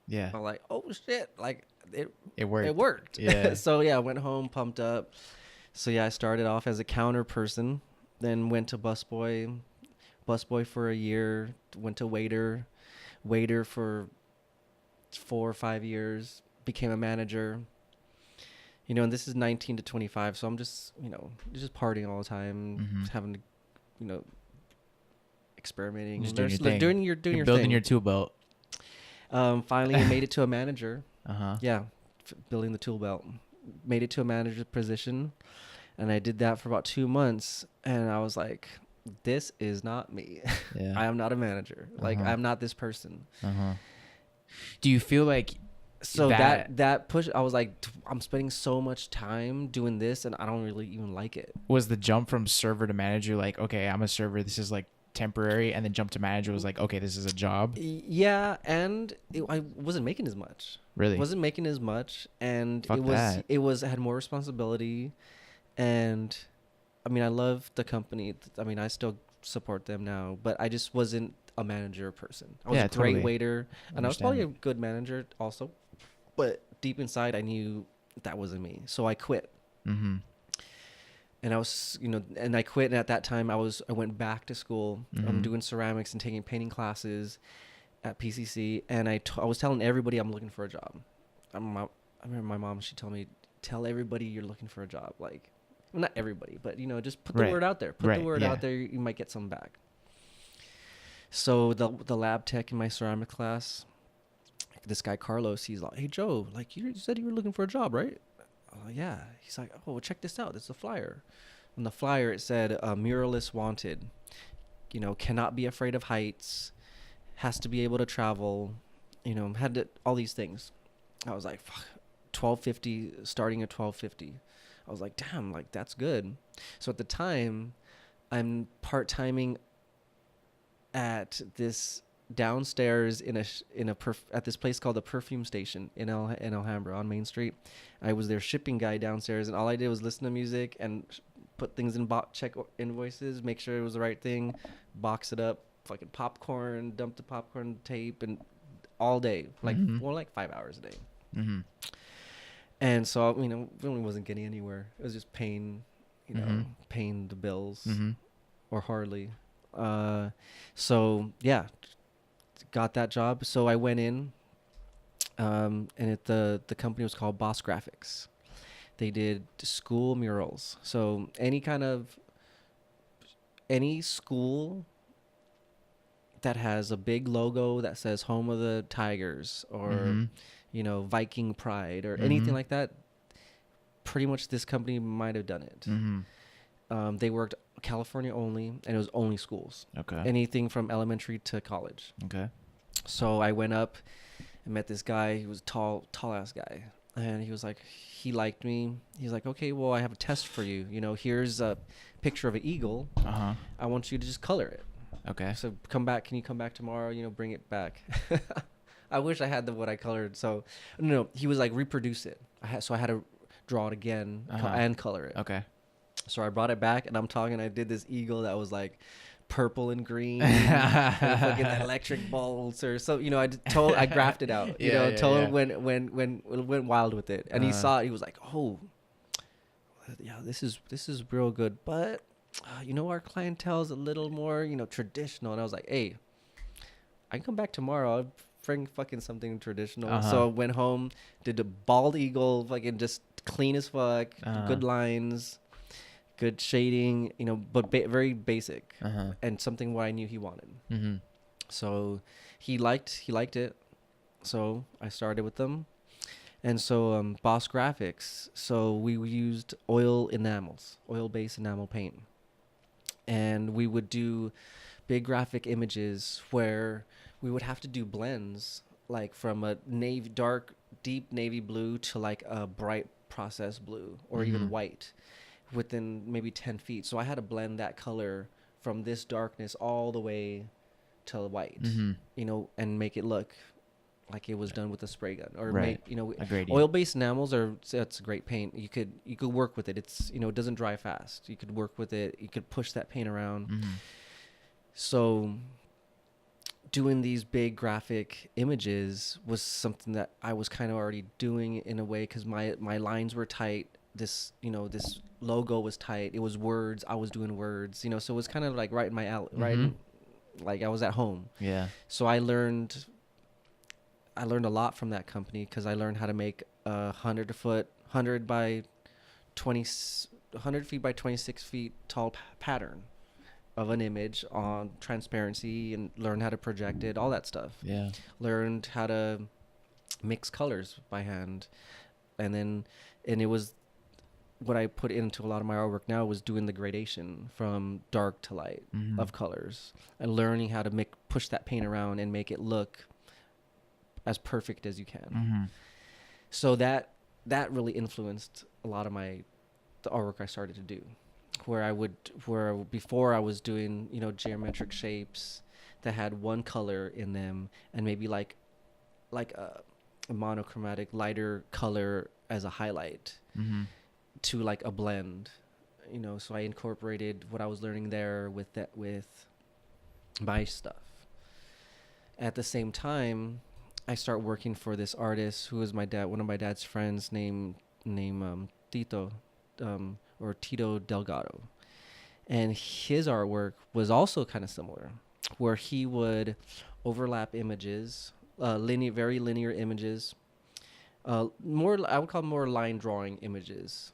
Yeah.
I'm like, oh shit, like it
worked.
It worked.
Yeah.
So yeah, I went home pumped up. So yeah, I started off as a counter person, then went to busboy for a year, went to waiter for 4 or 5 years, became a manager. And this is 19 to 25, so I'm just partying all the time, just having to, experimenting.
Just doing your
thing.
Doing
your
building
thing.
your tool belt.
Finally, I made it to a manager.
Yeah,
building the tool belt. Made it to a manager position, and I did that for about 2 months, and I was like, this is not me.
Yeah.
I am not a manager. Like, I'm not this person.
Do you feel like
that push, I was like, I'm spending so much time doing this, and I don't really even like it.
Was the jump from server to manager like, okay, I'm a server, this is like temporary, and then jump to manager was like, okay, this is a job?
Yeah, and I wasn't making as much.
Really?
Wasn't making as much, and
Fuck that.
I had more responsibility, and I mean, I love the company. I mean, I still support them now, but I just wasn't a manager person. I was a great waiter, and I was probably a good manager also, but deep inside, I knew that wasn't me. So I quit. And I was, and I quit. And at that time, I went back to school. I'm doing ceramics and taking painting classes at PCC. And I was telling everybody I'm looking for a job. I remember my mom, she told me, tell everybody you're looking for a job. Like, well, not everybody, but, just put the word out there. Put the word out there. You might get some back. So the lab tech in my ceramic class, this guy, Carlos, he's like, hey, Joe, like, you said you were looking for a job, right? Yeah. He's like, oh, well, check this out. It's a flyer. On the flyer, it said, muralist wanted. Cannot be afraid of heights. Has to be able to travel. All these things. I was like, fuck, $12.50, starting at $12.50. I was like, damn, like, that's good. So at the time, I'm part-timing at this downstairs at this place called the Perfume Station in Alhambra on Main Street. I was their shipping guy downstairs, and all I did was listen to music and put things in check invoices, make sure it was the right thing, box it up, fucking popcorn, dump the popcorn tape, and all day, like more like 5 hours a day. And so really wasn't getting anywhere. It was just paying the bills, or hardly. So yeah, got that job. So I went in, and the company was called Boss Graphics. They did school murals. So any school that has a big logo that says Home of the Tigers or Viking Pride or anything like that, pretty much this company might have done it. They worked California only, and it was only schools.
Okay.
Anything from elementary to college.
Okay.
So I went up and met this guy. He was tall ass guy. And he was like, he liked me. He's like, okay, well, I have a test for you. Here's a picture of an eagle. I want you to just color it.
Okay.
So can you come back tomorrow? Bring it back. I wish I had what I colored. So no, he was like, reproduce it. I had to draw it again and color it.
Okay.
So I brought it back, and I did this eagle that was like purple and green, and fucking electric bolts or so. I graphed it out. Went wild with it, and he saw it. He was like, "Oh, yeah, this is real good." But our clientele is a little more traditional. And I was like, "Hey, I can come back tomorrow. I'll bring fucking something traditional." So I went home, did a bald eagle, fucking just clean as fuck, good lines. Good shading, but very basic, and something what I knew he wanted. So he liked it. So I started with them, and so Boss Graphics. So we used oil-based enamel paint, and we would do big graphic images where we would have to do blends, like from a deep navy blue to like a bright process blue or even white, within maybe 10 feet. So I had to blend that color from this darkness all the way to white, and make it look like it was done with a spray gun, or oil-based enamels that's great paint. You could work with it. It's, it doesn't dry fast. You could work with it. You could push that paint around. So doing these big graphic images was something that I was kind of already doing in a way, because my lines were tight. This logo was tight. It was words. I was doing words, so it was kind of like right in my alley, like I was at home.
Yeah.
So I learned a lot from that company, because I learned how to make a 100 by 100 feet by 26 feet tall pattern of an image on transparency, and learn how to project it, all that stuff.
Yeah.
Learned how to mix colors by hand. And it was what I put into a lot of my artwork now, was doing the gradation from dark to light of colors, and learning how to push that paint around and make it look as perfect as you can. So that really influenced a lot of the artwork I started to do. Where before I was doing, geometric shapes that had one color in them, and maybe like a monochromatic lighter color as a highlight, to like a blend, so I incorporated what I was learning there with my stuff. At the same time, I start working for this artist who is one of my dad's friends, named Tito, or Tito Delgado. And his artwork was also kind of similar, where he would overlap images, very linear images, I would call them more line drawing images.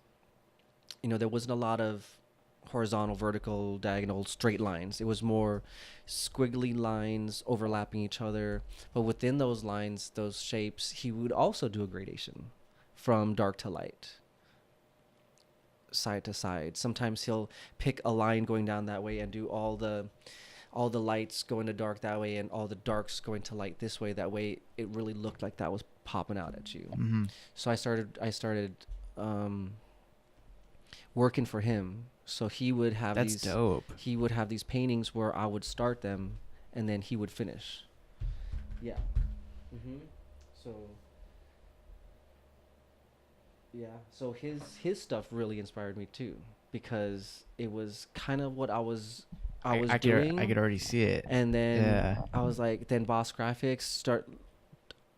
There wasn't a lot of horizontal, vertical, diagonal, straight lines. It was more squiggly lines overlapping each other. But within those lines, those shapes, he would also do a gradation from dark to light, side to side. Sometimes he'll pick a line going down that way and do all the lights going to dark that way, and all the darks going to light this way. That way it really looked like that was popping out at you. So I started working for him. So he would have
dope.
He would have these paintings where I would start them, and then he would finish. Yeah. So yeah. So his stuff really inspired me too, because it was kind of what I was doing.
I could already see it.
And then I was like, then Boss Graphics start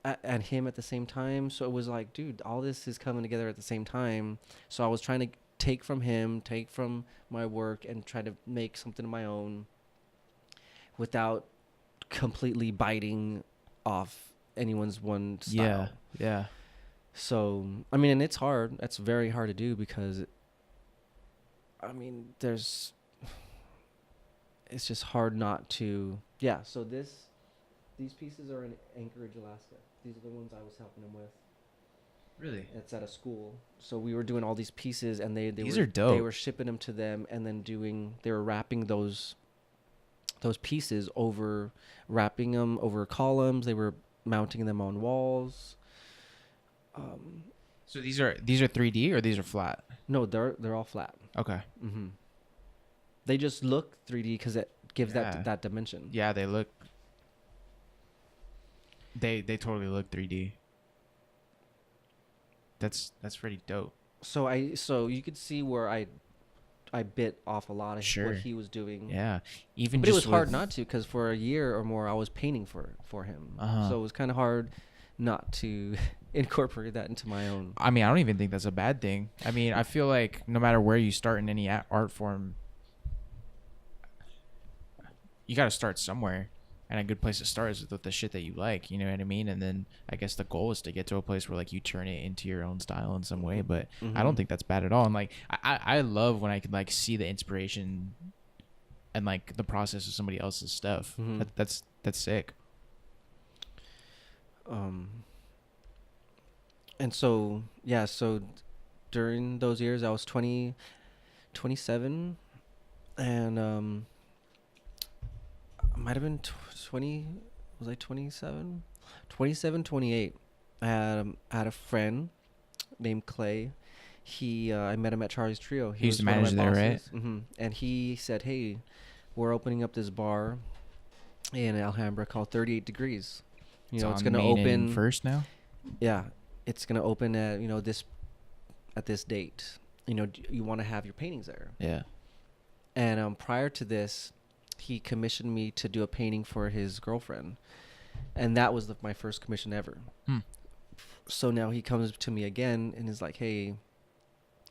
at him at the same time. So it was like, dude, all this is coming together at the same time. So I was trying to take from him, take from my work, and try to make something of my own without completely biting off anyone's one style.
Yeah.
So, I mean, and it's hard. It's very hard to do, because, I mean, it's just hard not to. Yeah, so these pieces are in Anchorage, Alaska. These are the ones I was helping him with.
Really?
It's at a school. So we were doing all these pieces, and these
are dope.
They were shipping them to them, and then they were wrapping those pieces over, wrapping them over columns. They were mounting them on walls.
So these are 3D, or these are flat?
No, they're all flat.
Okay.
They just look 3D because it gives that dimension.
Yeah, they look. They totally look 3D. That's pretty dope.
So you could see where I bit off a lot of what he was doing.
Yeah,
but it was hard not to, because for a year or more I was painting for him. So it was kind of hard not to incorporate that into my own.
I mean, I don't even think that's a bad thing. I mean, I feel like no matter where you start in any art form, you got to start somewhere. And a good place to start is with the shit that you like, you know what I mean? And then I guess the goal is to get to a place where like you turn it into your own style in some way. But I don't think that's bad at all. And like I love when I can like see the inspiration and like the process of somebody else's stuff. That's sick.
And so during those years I was 27, and I might have been 20. Was I 27? 27, 28. I had a friend named Clay. I met him at Charlie's Trio.
He used to manage there, right?
And he said, "Hey, we're opening up this bar in Alhambra called 38 Degrees.
It's
It's gonna open
first now.
Yeah, it's gonna open at this date. You want to have your paintings there.
Yeah.
And prior to this, he commissioned me to do a painting for his girlfriend, and that was my first commission ever. So now he comes to me again and is like, "Hey,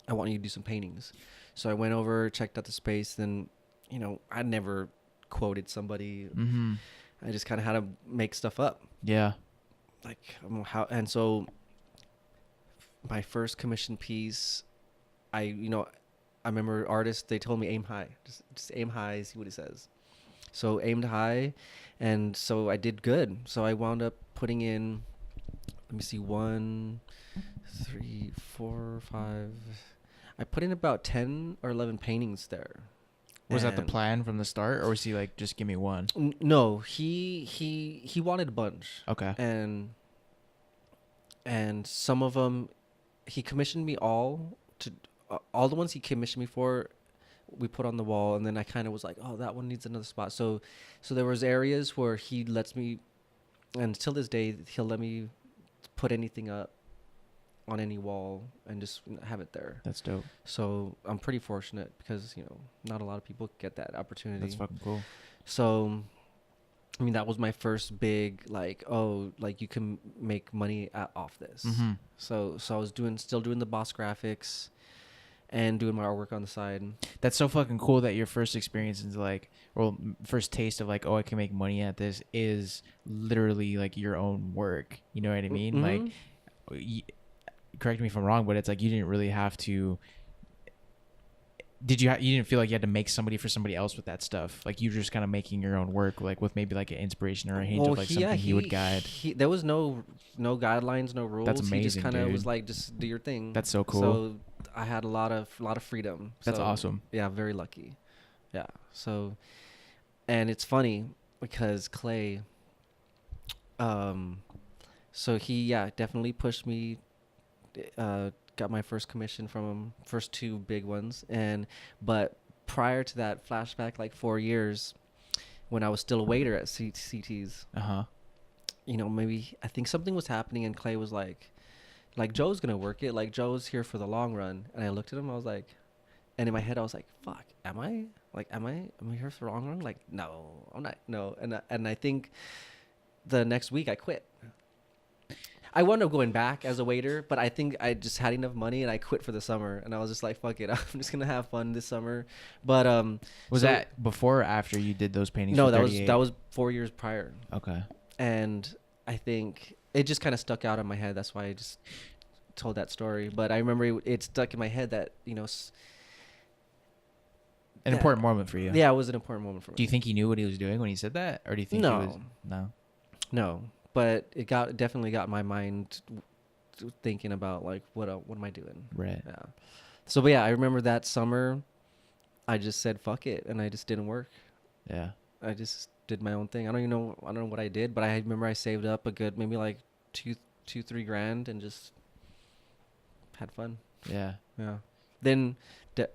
I want you to do some paintings." So I went over, checked out the space. Then, I never quoted somebody. I just kind of had to make stuff up.
Yeah.
And so my first commission piece, I remember artists, they told me aim high, just aim high, see what he says. So aimed high, and so I did good. So I wound up putting in, let me see, 1, 3, 4, 5. I put in about 10 or 11 paintings there.
Was that the plan from the start, or was he like, just give me one?
No, he wanted a bunch.
Okay.
And some of them, he commissioned me all the ones he commissioned me for, we put on the wall, and then I kind of was like, oh, that one needs another spot. So there was areas where he lets me, and till this day, he'll let me put anything up on any wall and just have it there.
That's dope. So
I'm pretty fortunate because, not a lot of people get that opportunity.
That's fucking cool.
So, I mean, that was my first big, you can make money off this. So I was still doing the boss graphics and doing my artwork on the side.
That's so fucking cool that your first experience is first taste of I can make money at this is literally like your own work. You know what I mean? Correct me if I'm wrong, but it's like you didn't really have to. You didn't feel like you had to make somebody for somebody else with that stuff? Like you were just kind of making your own work, with maybe an inspiration or a hint of something he would guide.
There was no guidelines, no rules.
That's amazing.
He just kind of was like, just do your thing.
That's so cool.
So I had a lot of freedom.
That's awesome.
Yeah, very lucky. Yeah. So, and it's funny because Clay. So he definitely pushed me. Got my first commission from him, first 2 big ones, but prior to that, flashback 4 years, when I was still a waiter at CT's. Maybe I think something was happening, and Clay was like Joe's gonna work it, Joe's here for the long run. And I looked at him, I was like, and in my head I was like, fuck, am I here for the long run? No, I'm not. No. And I think the next week I quit. I wound up going back as a waiter, but I think I just had enough money and I quit for the summer. And I was just like, fuck it, I'm just gonna have fun this summer. But
was that before or after you did those paintings?
No, that was 4 years prior.
Okay.
And I think it just kind of stuck out in my head. That's why I just told that story. But I remember it stuck in my head that
an important moment for you.
Yeah, it was an important moment for me.
Do you think he knew what he was doing when he said that, or do you think he was
No, but it definitely got my mind thinking about what am I doing?
Right.
Yeah. So, but yeah, I remember that summer, I just said fuck it, and I just didn't work.
Yeah.
I just did my own thing. I don't know what I did, but I remember I saved up a good maybe $2-3 grand and just had fun.
Yeah.
Yeah. Then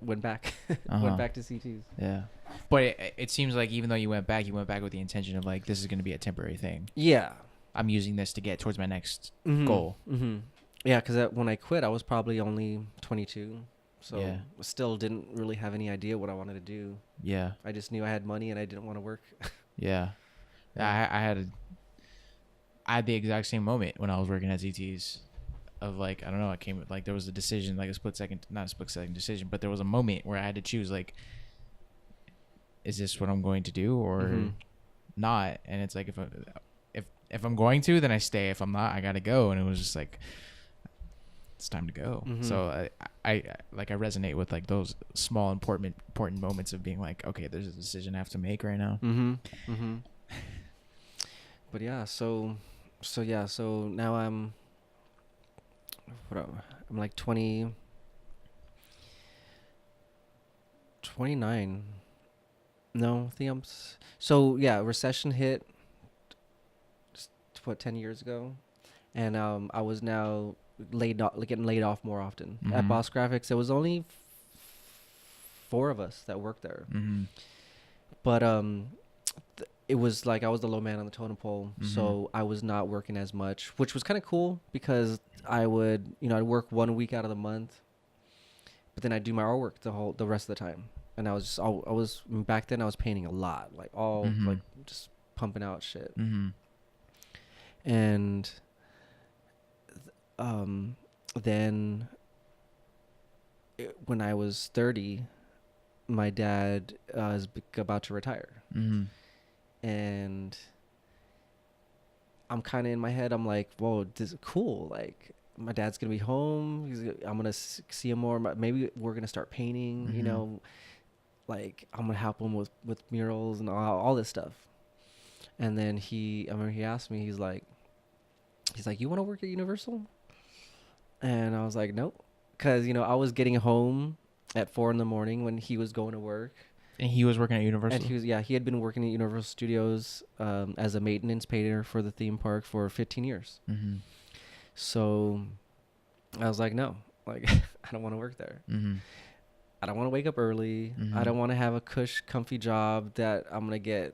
went back went back to CTs.
Yeah. But it seems like even though you went back with the intention of this is going to be a temporary thing.
Yeah.
I'm using this to get towards my next goal.
Mm-hmm. Yeah, because when I quit, I was probably only 22. So still didn't really have any idea what I wanted to do.
Yeah.
I just knew I had money and I didn't want to work.
Yeah. I had the exact same moment when I was working at ZT's of I don't know, I came there was a decision, not a split second decision, but there was a moment where I had to choose is this what I'm going to do or not? And it's if I'm going to, then I stay. If I'm not, I gotta go. And it was just it's time to go. So I resonate with those small important moments of being okay, there's a decision I have to make right now.
But yeah, so now I'm 29. No, I think recession hit 10 years ago, and I was now getting laid off more often. At Boss Graphics, there was only 4 of us that worked there. But it was like I was the low man on the totem pole, so I was not working as much, which was kind of cool because I would, I'd work 1 week out of the month, but then I'd do my artwork the rest of the time. And I was back then I was painting a lot, like like just pumping out shit. And then when I was 30, my dad is about to retire. And I'm kind of in my head, I'm like, whoa, this is cool. Like, my dad's going to be home. I'm going to see him more. Maybe we're going to start painting, like I'm going to help him with murals and all this stuff. And then I remember he asked me, he's like, you want to work at Universal? And I was like, nope. Because, I was getting home at 4 a.m. when he was going to work.
And he was working at Universal?
And he had been working at Universal Studios as a maintenance painter for the theme park for 15 years. So I was like, no, like, I don't want to work there. I don't want to wake up early. I don't want to have a comfy job that I'm going to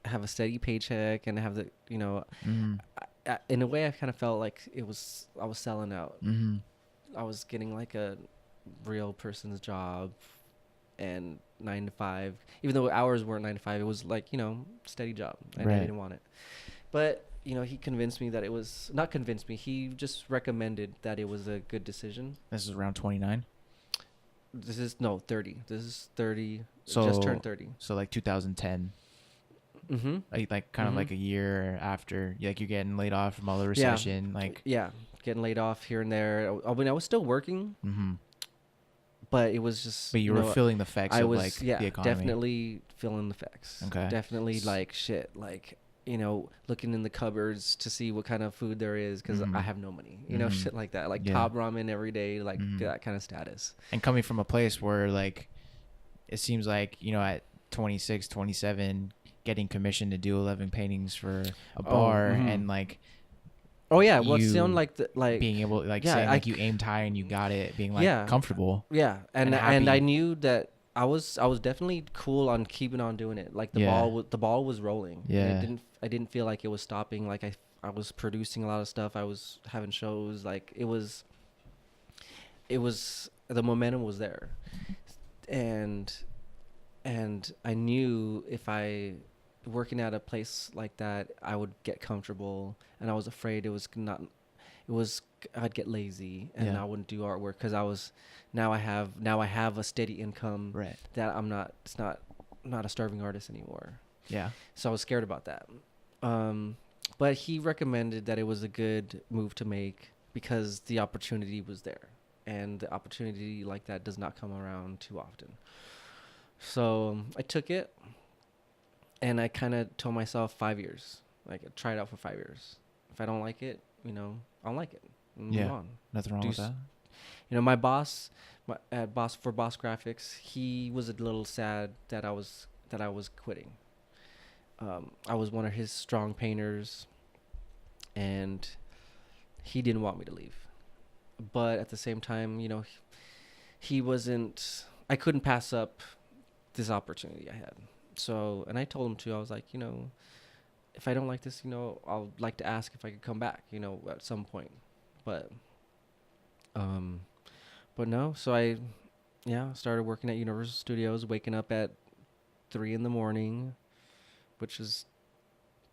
have a steady paycheck and have the, in a way I kind of felt like I was selling out. I was getting like a real person's job and 9 to 5, even though hours weren't 9 to 5, it was like, steady job, and I didn't want it. But, he convinced me that it was, not convinced me, he just recommended that it was a good decision.
This is around 29?
This is, no, 30. This is 30,
so,
just turned 30.
So like 2010. Like kind of like a year after, like you're getting laid off from all the recession.
Getting laid off here and there. I mean, I was still working. But it was just...
But you were feeling the effects of, like, the economy.
Definitely feeling the effects.
Okay.
Definitely, like, shit. Like, looking in the cupboards to see what kind of food there is because I have no money. Shit like that. Like, top ramen every day, like, that kind of status.
And coming from a place where, like, it seems like, at 26, 27, getting commissioned to do 11 paintings for a bar and, like...
Oh yeah, well, it sounded like
being able saying like you aimed high and you got it, being like comfortable.
Yeah, and I knew that I was definitely cool on keeping on doing it. Like the ball was rolling.
Yeah,
I didn't feel like it was stopping. Like I was producing a lot of stuff. I was having shows. Like it was the momentum was there, and I knew if I working at a place like that, I would get comfortable, and I was afraid I'd get lazy and I wouldn't do artwork because now I have a steady income that it's not a starving artist anymore. Yeah. So I was scared about that. But he recommended that it was a good move to make because the opportunity was there, and the opportunity like that does not come around too often. So I took it. And I kind of told myself 5 years. Like, try it out for 5 years. If I don't like it, I don't like it. Move on.
Nothing wrong with that.
My boss, for Boss Graphics, he was a little sad that I was quitting. I was one of his strong painters, and he didn't want me to leave. But at the same time, he wasn't. I couldn't pass up this opportunity I had. So, and I told him too, I was like, if I don't like this, I'll like to ask if I could come back, at some point. But no. So I started working at Universal Studios, waking up at 3 a.m, which is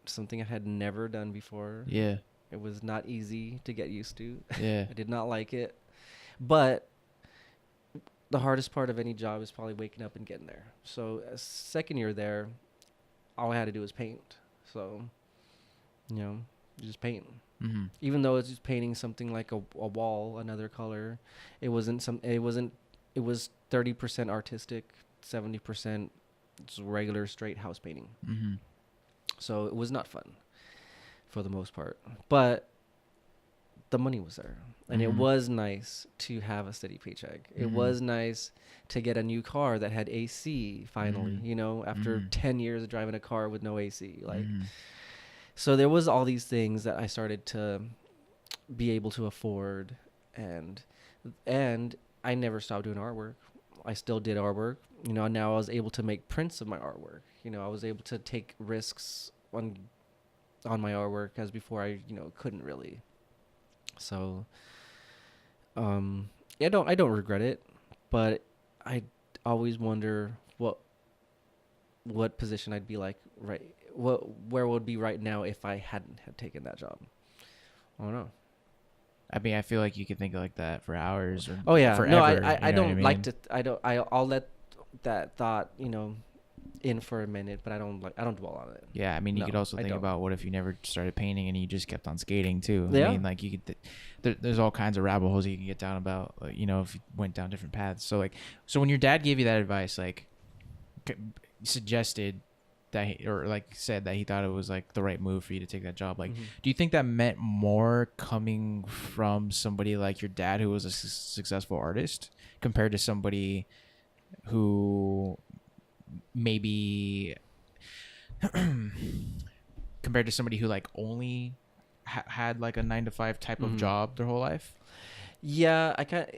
something I had never done before. Yeah. It was not easy to get used to. Yeah. I did not like it. But the hardest part of any job is probably waking up and getting there. So second year there, all I had to do was paint. So, you just paint. Even though it's just painting something like a wall, another color, it was 30% artistic, 70% just regular straight house painting. So it was not fun for the most part, but the money was there. And it was nice to have a steady paycheck. It was nice to get a new car that had AC finally, after 10 years of driving a car with no AC. Like, so there was all these things that I started to be able to afford. And I never stopped doing artwork. I still did artwork. Now I was able to make prints of my artwork. You know, I was able to take risks on my artwork as before I, you know, couldn't really. So, yeah, I don't regret it, but I always wonder what position I'd be like where would be right now if I hadn't had taken that job. I don't know.
I mean, I feel like you could think like that for hours or
Oh yeah,
forever.
no,
I
don't
mean?
like to. I'll let that thought, you know, in for a minute, but I don't dwell on it.
Yeah, I mean, you could also think about what if you never started painting and you just kept on skating too. Yeah. I mean, like you could, there's all kinds of rabbit holes you can get down about, you know, if you went down different paths. So like, so when your dad gave you that advice, like suggested that or like said that he thought it was like the right move for you to take that job, like, do you think that meant more coming from somebody like your dad who was a successful artist compared to somebody who maybe compared to somebody who like only had like a 9-to-5 type of job their whole life?
Yeah,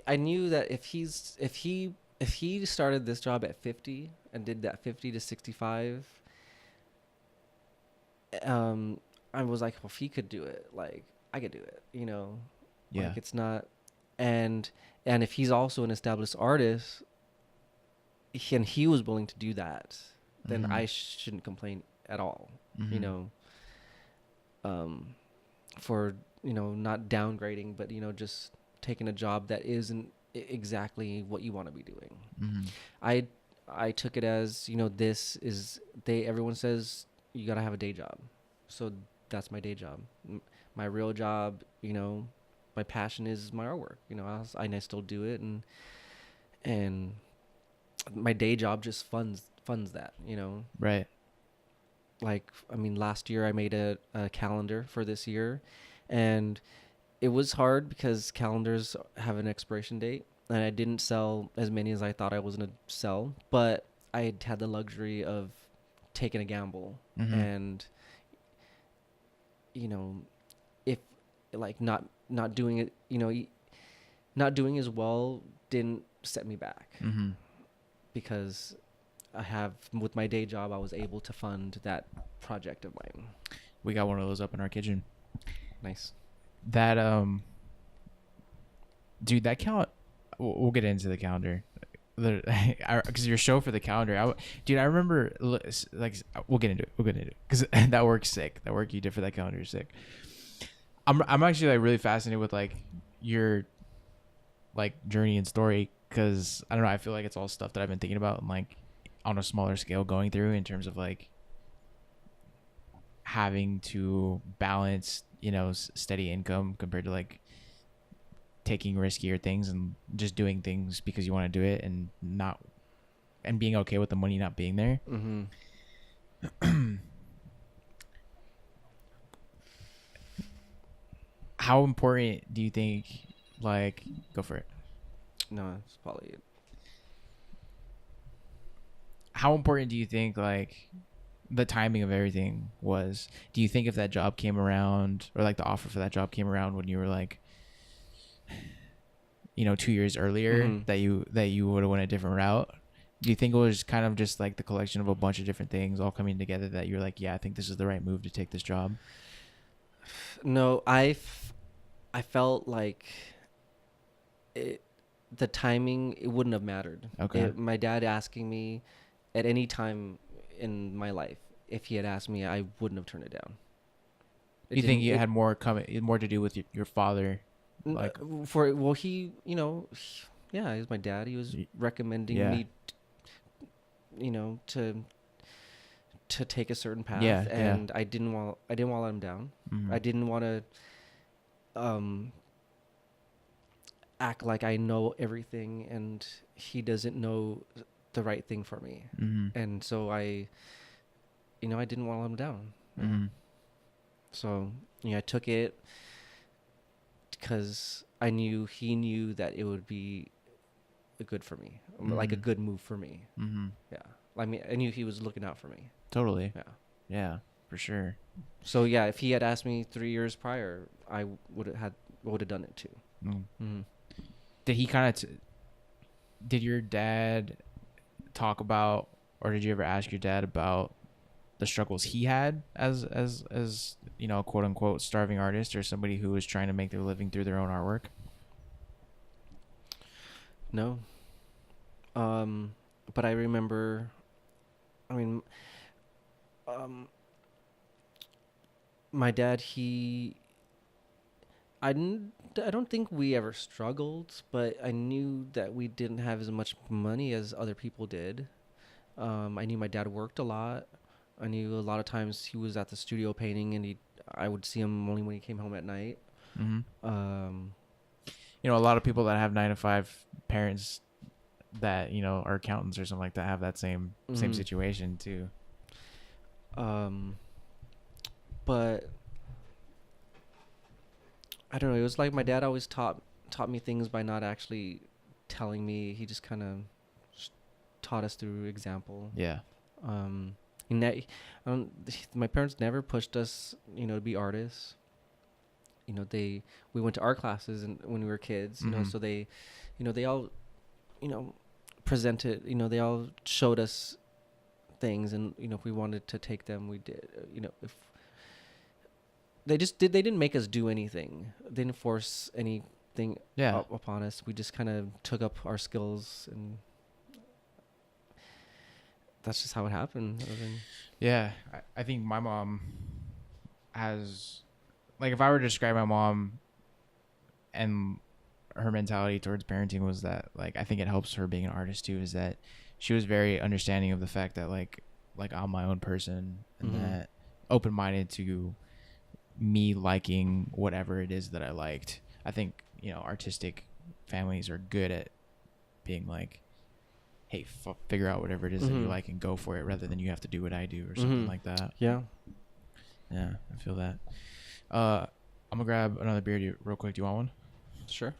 I knew that if he started this job at 50 and did that 50 to 65, I was like, well, if he could do it, like I could do it, you know. Yeah. Like it's not, and if he's also an established artist, and he was willing to do that, then I shouldn't complain at all, you know. For, you know, not downgrading, but, you know, just taking a job that isn't exactly what you want to be doing. I took it as, you know, everyone says you got to have a day job. So that's my day job. My real job, you know, my passion is my artwork. You know, I still do it, and my day job just funds that, you know.
Right.
Like, I mean, last year I made a calendar for this year, and it was hard because calendars have an expiration date, and I didn't sell as many as I thought I was going to sell, but I had the luxury of taking a gamble, and, you know, if like not doing it, you know, not doing as well didn't set me back, because with my day job, I was able to fund that project of mine.
We got one of those up in our kitchen.
Nice.
That dude, that count. We'll get into the calendar, because your show for the calendar. I remember, like, we'll get into it because that work's sick. That work you did for that calendar is sick. I'm actually like really fascinated with like your like journey and story, because I don't know. I feel like it's all stuff that I've been thinking about and like on a smaller scale going through in terms of like having to balance, you know, steady income compared to like taking riskier things and just doing things because you want to do it and being okay with the money not being there. How important do you think, like, go for it?
No, it's probably it.
How important do you think, like, the timing of everything was? Do you think if that job came around, or like the offer for that job came around when you were like, you know, 2 years earlier, that you would have went a different route? Do you think it was kind of just like the collection of a bunch of different things all coming together that you're like, yeah, I think this is the right move to take this job?
No, I felt like the timing, it wouldn't have mattered. Okay. My dad asking me at any time in my life, if he had asked me, I wouldn't have turned it down.
You think it had more to do with your father? Like,
he, you know, yeah, he was my dad. He was recommending me, you know, to take a certain path, and I didn't want to let him down. I didn't want to act like I know everything and he doesn't know the right thing for me. And so I didn't want to let him down. So, I took it because I knew he knew that it would be good for me, like a good move for me. Yeah. I mean, I knew he was looking out for me.
Totally. Yeah. Yeah, for sure.
So yeah, if he had asked me 3 years prior, I would have done it too.
Did he did your dad talk about or did you ever ask your dad about the struggles he had as you know, quote unquote starving artist or somebody who was trying to make their living through their own artwork?
No. But I remember, I mean, um, my dad, I don't think we ever struggled, but I knew that we didn't have as much money as other people did. I knew my dad worked a lot. I knew a lot of times he was at the studio painting, and I would see him only when he came home at night.
Mm-hmm.
Um,
You know, a lot of people that have 9 to 5 parents that, you know, are accountants or something like that have that same situation too.
But I don't know. It was like my dad always taught me things by not actually telling me. He just kind of taught us through example.
Yeah.
And that, my parents never pushed us, to be artists. We went to art classes and when we were kids, so they all, presented, they all showed us things, and if we wanted to take them, we did. If they didn't make us do anything. They didn't force anything upon us. We just kind of took up our skills, and that's just how it happened.
Yeah, I think my mom has, like, if I were to describe my mom and her mentality towards parenting was that, like, I think it helps her being an artist too, is that she was very understanding of the fact that like I'm my own person, and that open-minded to me liking whatever it is that I liked. I think, artistic families are good at being like, hey, figure out whatever it is that you like and go for it, rather than you have to do what I do or something like that.
Yeah.
Yeah, I feel that. I'm gonna grab another beer real quick. Do you want one?
Sure.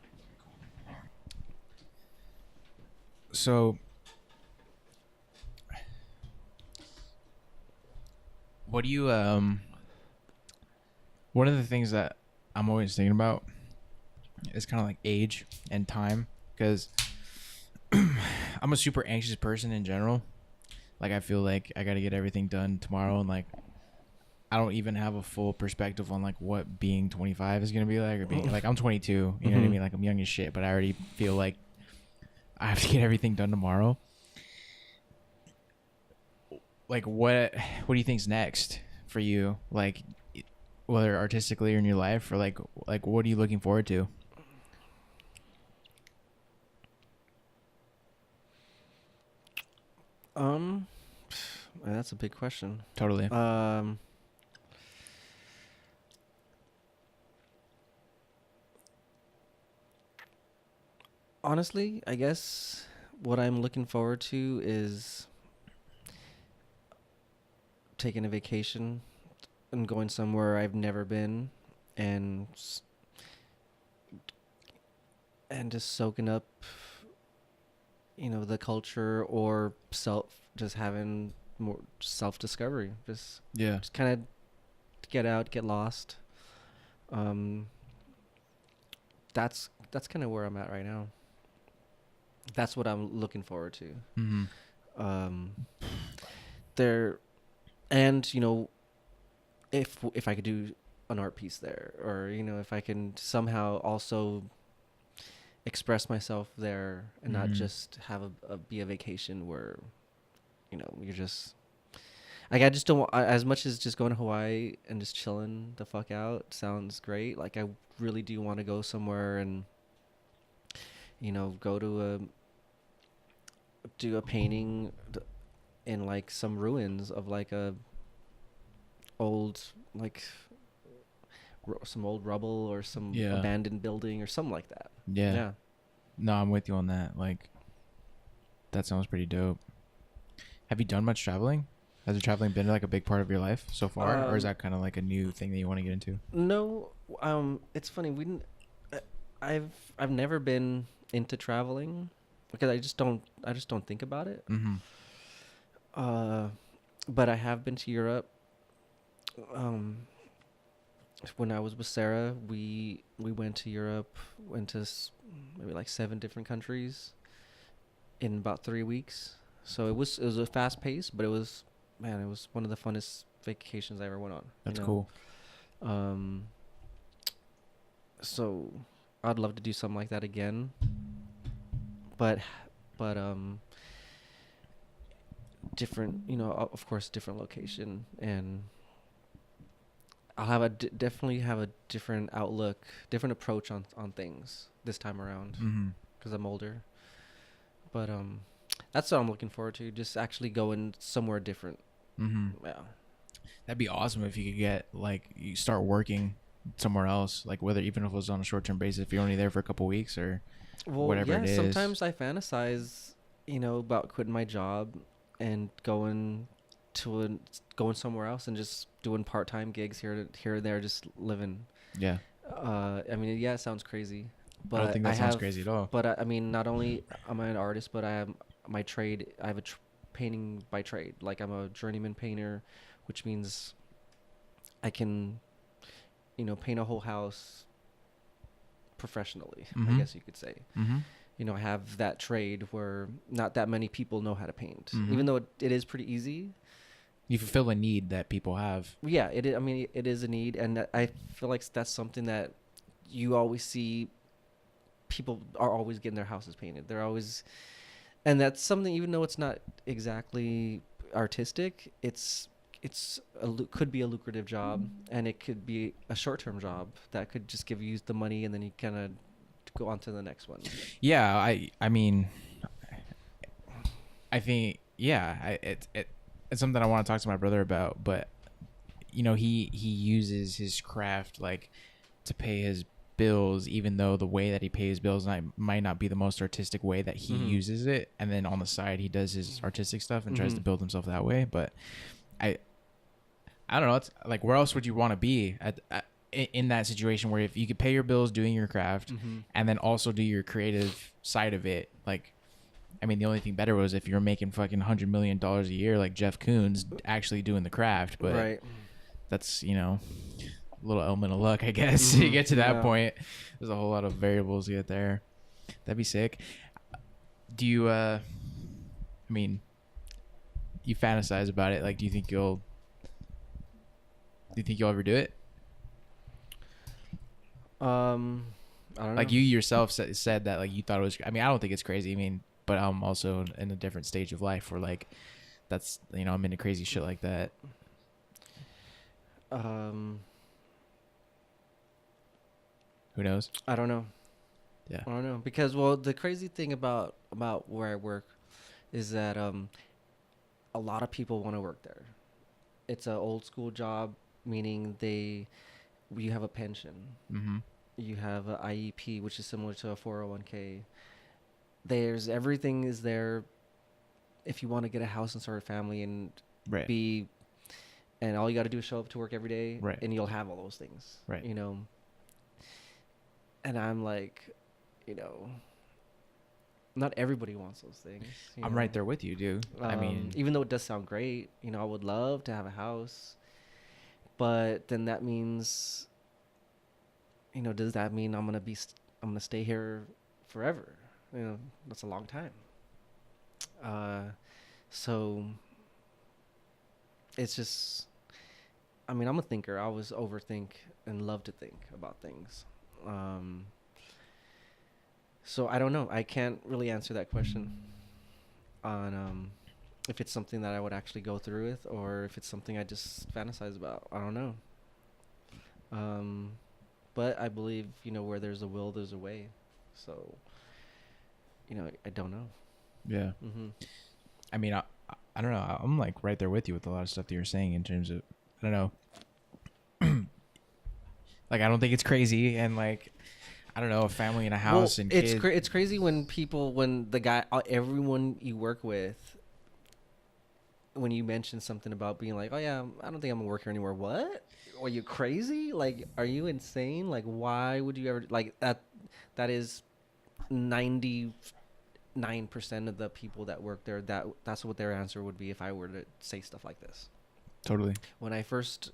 So, what do you one of the things that I'm always thinking about is kind of like age and time, because I'm a super anxious person in general. Like, I feel like I got to get everything done tomorrow, and like I don't even have a full perspective on like what being 25 is going to be like, or being like, I'm 22, you know what I mean? Like, I'm young as shit, but I already feel like I have to get everything done tomorrow. Like, what do you think's next for you? Like, whether artistically or in your life, or like what are you looking forward to?
That's a big question.
Totally.
Honestly, I guess what I'm looking forward to is taking a vacation and going somewhere I've never been, and just soaking up, the culture, or just having more self-discovery. Just kind of get out, get lost. That's kind of where I'm at right now. That's what I'm looking forward to. There, and if I could do an art piece there, or if I can somehow also express myself there, and not just have be a vacation where you're just like, I just don't as much as just going to Hawaii and just chilling the fuck out sounds great. Like, I really do want to go somewhere and go to do a painting in like some ruins of like a old, like some old rubble, or some abandoned building or something like that.
Yeah. No, I'm with you on that. Like, that sounds pretty dope. Have you done much traveling? Has traveling been like a big part of your life so far, or is that kind of like a new thing that you want to get into?
No, it's funny. I've never been into traveling because I just don't think about it. But I have been to Europe. When I was with Sarah, we went to Europe, went to maybe like 7 different countries in about 3 weeks. So it was a fast pace, but it was, man, it was one of the funnest vacations I ever went on.
That's cool.
Um, so I'd love to do something like that again, but but different, of course, different location, and I'll have definitely have a different outlook, different approach on things this time around because I'm older. But that's what I'm looking forward to. Just actually going somewhere different. Yeah,
that'd be awesome if you could get like you start working somewhere else, like whether even if it was on a short-term basis, if you're only there for a couple weeks or whatever it is.
Sometimes I fantasize, about quitting my job and going somewhere else and just doing part-time gigs here and there, just living.
Yeah.
I mean, yeah, it sounds crazy, but
I don't think that sounds crazy at all.
But I mean, not only am I an artist, but I have my trade. I have a painting by trade. Like, I'm a journeyman painter, which means I can, paint a whole house professionally, I guess you could say. I have that trade where not that many people know how to paint, even though it is pretty easy.
You fulfill a need that people have.
Yeah, it is. I mean, it is a need, and I feel like that's something that you always see. People are always getting their houses painted. They're always, and that's something. Even though it's not exactly artistic, could be a lucrative job, and it could be a short-term job that could just give you the money, and then you kind of go on to the next one.
Yeah, I mean, I think it's something I want to talk to my brother about, but he uses his craft like to pay his bills, even though the way that he pays bills might not be the most artistic way that he uses it, and then on the side he does his artistic stuff and tries to build himself that way. But I don't know, it's like, where else would you want to be in that situation where if you could pay your bills doing your craft and then also do your creative side of it? Like, I mean, the only thing better was if you're making fucking $100 million a year like Jeff Koons actually doing the craft, but that's a little element of luck, I guess. You get to that point, there's a whole lot of variables to get there. That'd be sick. Do you I mean, you fantasize about it, like, do you think you'll ever do it?
I don't know.
Like, you yourself said that, like, you thought it was, I mean, I don't think it's crazy. I mean, but I'm also in a different stage of life where, like, that's, I'm into crazy shit like that. Who knows?
I don't know.
Yeah.
I don't know, because, well, the crazy thing about where I work is that a lot of people want to work there. It's an old school job, meaning you have a pension. You have an IEP, which is similar to a 401k. Everything is there if you want to get a house and start a family and and all you got to do is show up to work every day, and you'll have all those things, and I'm like, not everybody wants those things.
I'm right there with you, dude. I mean,
even though it does sound great, I would love to have a house, but then that means, does that mean I'm gonna stay here forever? That's a long time. So it's just, I mean, I'm a thinker. I always overthink and love to think about things. So I don't know. I can't really answer that question on if it's something that I would actually go through with, or if it's something I just fantasize about. I don't know. But I believe, where there's a will, there's a way. So, I don't know.
Yeah. I mean, I don't know. I'm like right there with you with a lot of stuff that you're saying in terms of, I don't know. Like, I don't think it's crazy, and like, I don't know, a family in a house and kids.
It's crazy when everyone you work with, when you mention something about being like, oh yeah, I don't think I'm gonna work here anymore. What? Are you crazy? Like, are you insane? Like, why would you ever, like, that is 99% of the people that work there, that's what their answer would be if I were to say stuff like this.
Totally.
When I first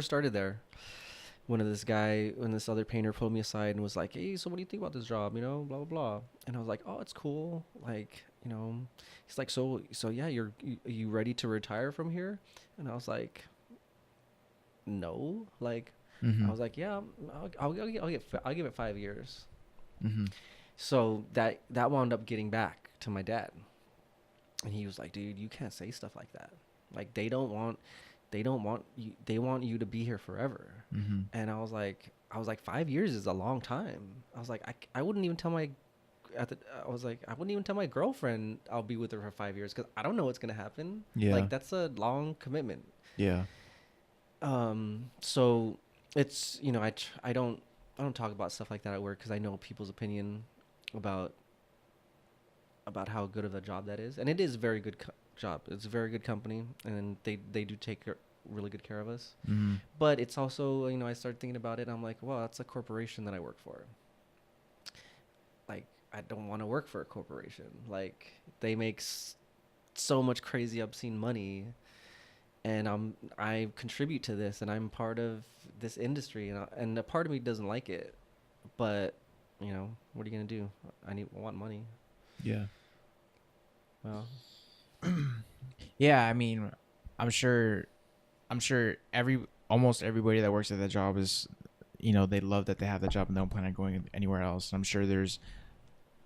started there, when this other painter pulled me aside and was like, "Hey, so what do you think about this job? You know, blah blah blah." And I was like, "Oh, it's cool." Like, you know, he's like, "So yeah, are you ready to retire from here?" And I was like, "No." Like, I was like, "Yeah, I'll give it 5 years." So that wound up getting back to my dad, and he was like, "Dude, you can't say stuff like that. Like, they don't want you, they want you to be here forever." And I was like 5 years is a long time. I was like, I wouldn't even tell my I was like, I wouldn't even tell my girlfriend I'll be with her for 5 years, because I don't know what's gonna happen.
Yeah.
Like, that's a long commitment.
Yeah.
So it's, you know, I don't talk about stuff like that at work, because I know people's opinion about how good of a job that is, and it is a very good job. It's a very good company, and they do take really good care of us. But it's also, you know, I started thinking about it, and I'm like, well, that's a corporation that I work for. Like, I don't want to work for a corporation. Like, they make so much crazy obscene money, and I contribute to this, and I'm part of this industry, and a part of me doesn't like it, but, you know, what are you gonna do? I want money.
Yeah.
Well,
yeah, I mean, I'm sure almost everybody that works at that job is, you know, they love that they have the job and they don't plan on going anywhere else. I'm sure there's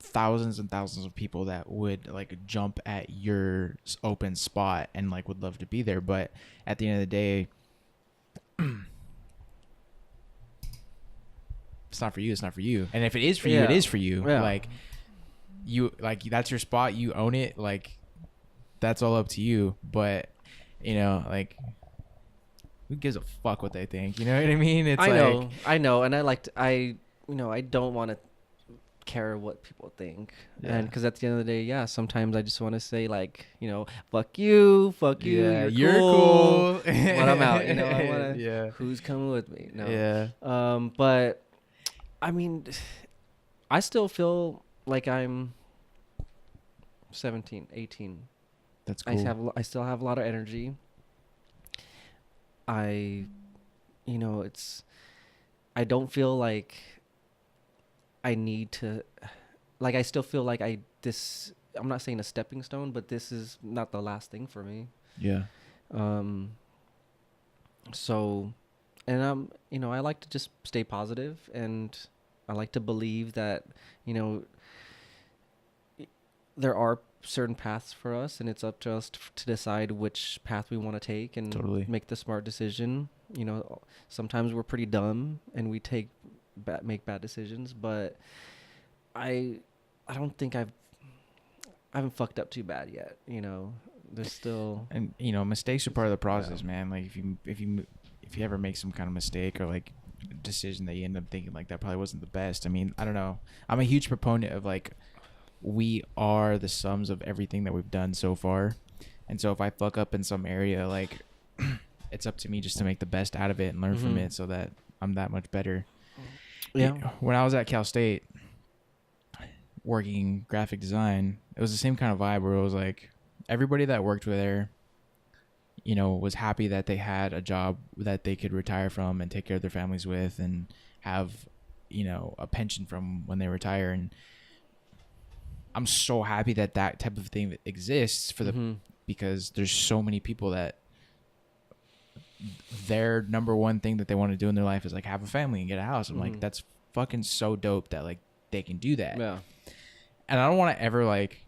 thousands and thousands of people that would like jump at your open spot and like would love to be there, but at the end of the day, it's not for you. It's not for you. And if it is for you, it is for you. Yeah. Like that's your spot. You own it. Like, that's all up to you. But, you know, like, who gives a fuck what they think? You know what I mean? It's
I know. And I don't want to care what people think. Yeah. And because at the end of the day, yeah, sometimes I just want to say, like, you know, fuck you. Yeah, you're cool. But I'm out. You know, I want to, yeah. Who's coming with me? No. Yeah. But I mean, I still feel like I'm 17, 18.
That's cool.
I still have a lot of energy. I don't feel like I need to, like, I still feel like I'm not saying a stepping stone, but this is not the last thing for me.
Yeah.
So, and you know, I like to just stay positive, and I like to believe that, you know, there are certain paths for us, and it's up to us to decide which path we want to take and make the smart decision. You know, sometimes we're pretty dumb and we make bad decisions, but I don't think I haven't fucked up too bad yet. You know, there's still,
and you know, mistakes are part of the process, man. Like, if you ever make some kind of mistake or like decision that you end up thinking like that probably wasn't the best. I mean, I don't know. I'm a huge proponent of like, we are the sums of everything that we've done so far. And so if I fuck up in some area, like, it's up to me just to make the best out of it and learn from it so that I'm that much better. Yeah. When I was at Cal State working graphic design, it was the same kind of vibe where it was like everybody that worked with there, you know, was happy that they had a job that they could retire from and take care of their families with and have, you know, a pension from when they retire. And I'm so happy that that type of thing exists for the because there's so many people that their number one thing that they want to do in their life is like have a family and get a house. I'm like, that's fucking so dope that like they can do that. Yeah. And I don't want to ever like,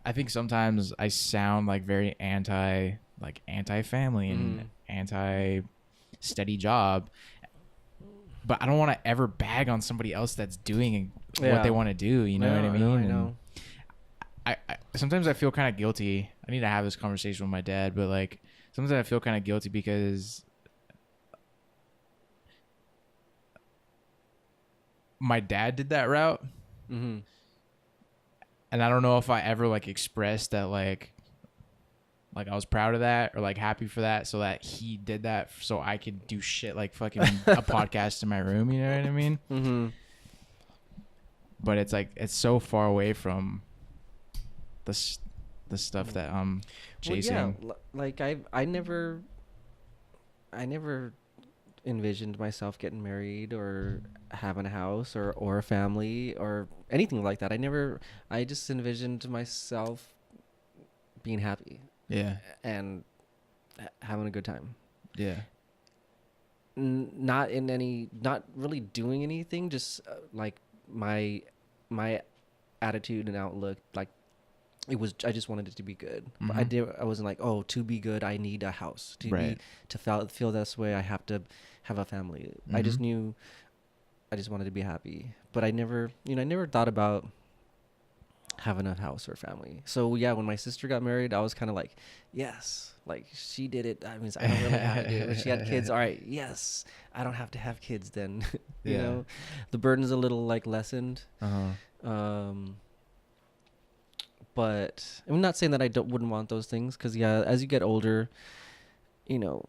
I think sometimes I sound like very anti-family and anti-steady job, but I don't want to ever bag on somebody else that's doing what they want to do. You know what I mean? I know. I sometimes I feel kind of guilty. I need to have this conversation with my dad, but like sometimes I feel kind of guilty because my dad did that route. And I don't know if I ever like expressed that like I was proud of that or like happy for that, so that he did that so I could do shit like fucking a podcast in my room. You know what I mean? But it's like, it's so far away from the stuff that I'm chasing.
Well, yeah, like I never envisioned myself getting married or having a house or a family or anything like that. I just envisioned myself being happy.
Yeah.
And having a good time.
Yeah.
Not really doing anything, just like my attitude and outlook, like I just wanted it to be good. But I wasn't like, oh, to be good I need a house. To feel this way I have to have a family. I just knew I just wanted to be happy. But I never thought about having a house or family. So yeah, when my sister got married, I was kind of like, yes, like she did it. I mean, I don't really have to do it. When she had kids, all right, yes, I don't have to have kids then. You know, the burden's a little like lessened. But I'm not saying that I wouldn't want those things, because yeah, as you get older, you know,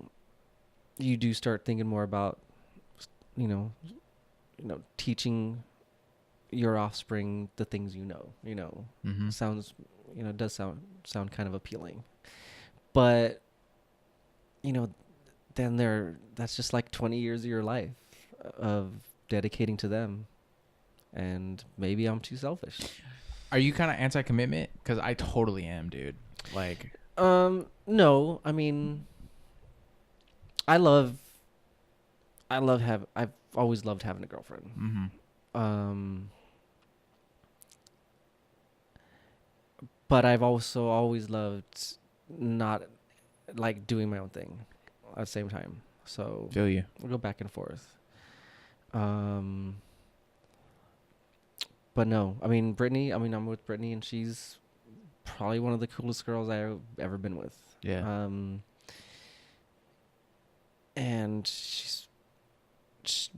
you do start thinking more about, you know, teaching your offspring the things sounds, does sound kind of appealing. But then that's just like 20 years of your life of dedicating to them, and maybe I'm too selfish.
Are you kind of anti-commitment? Because I totally am, dude. Like,
no, I mean, I've always loved having a girlfriend. But I've also always loved not like doing my own thing at the same time. So
feel you.
We'll go back and forth. But no, I mean, I'm with Brittany, and she's probably one of the coolest girls I've ever been with.
Yeah.
And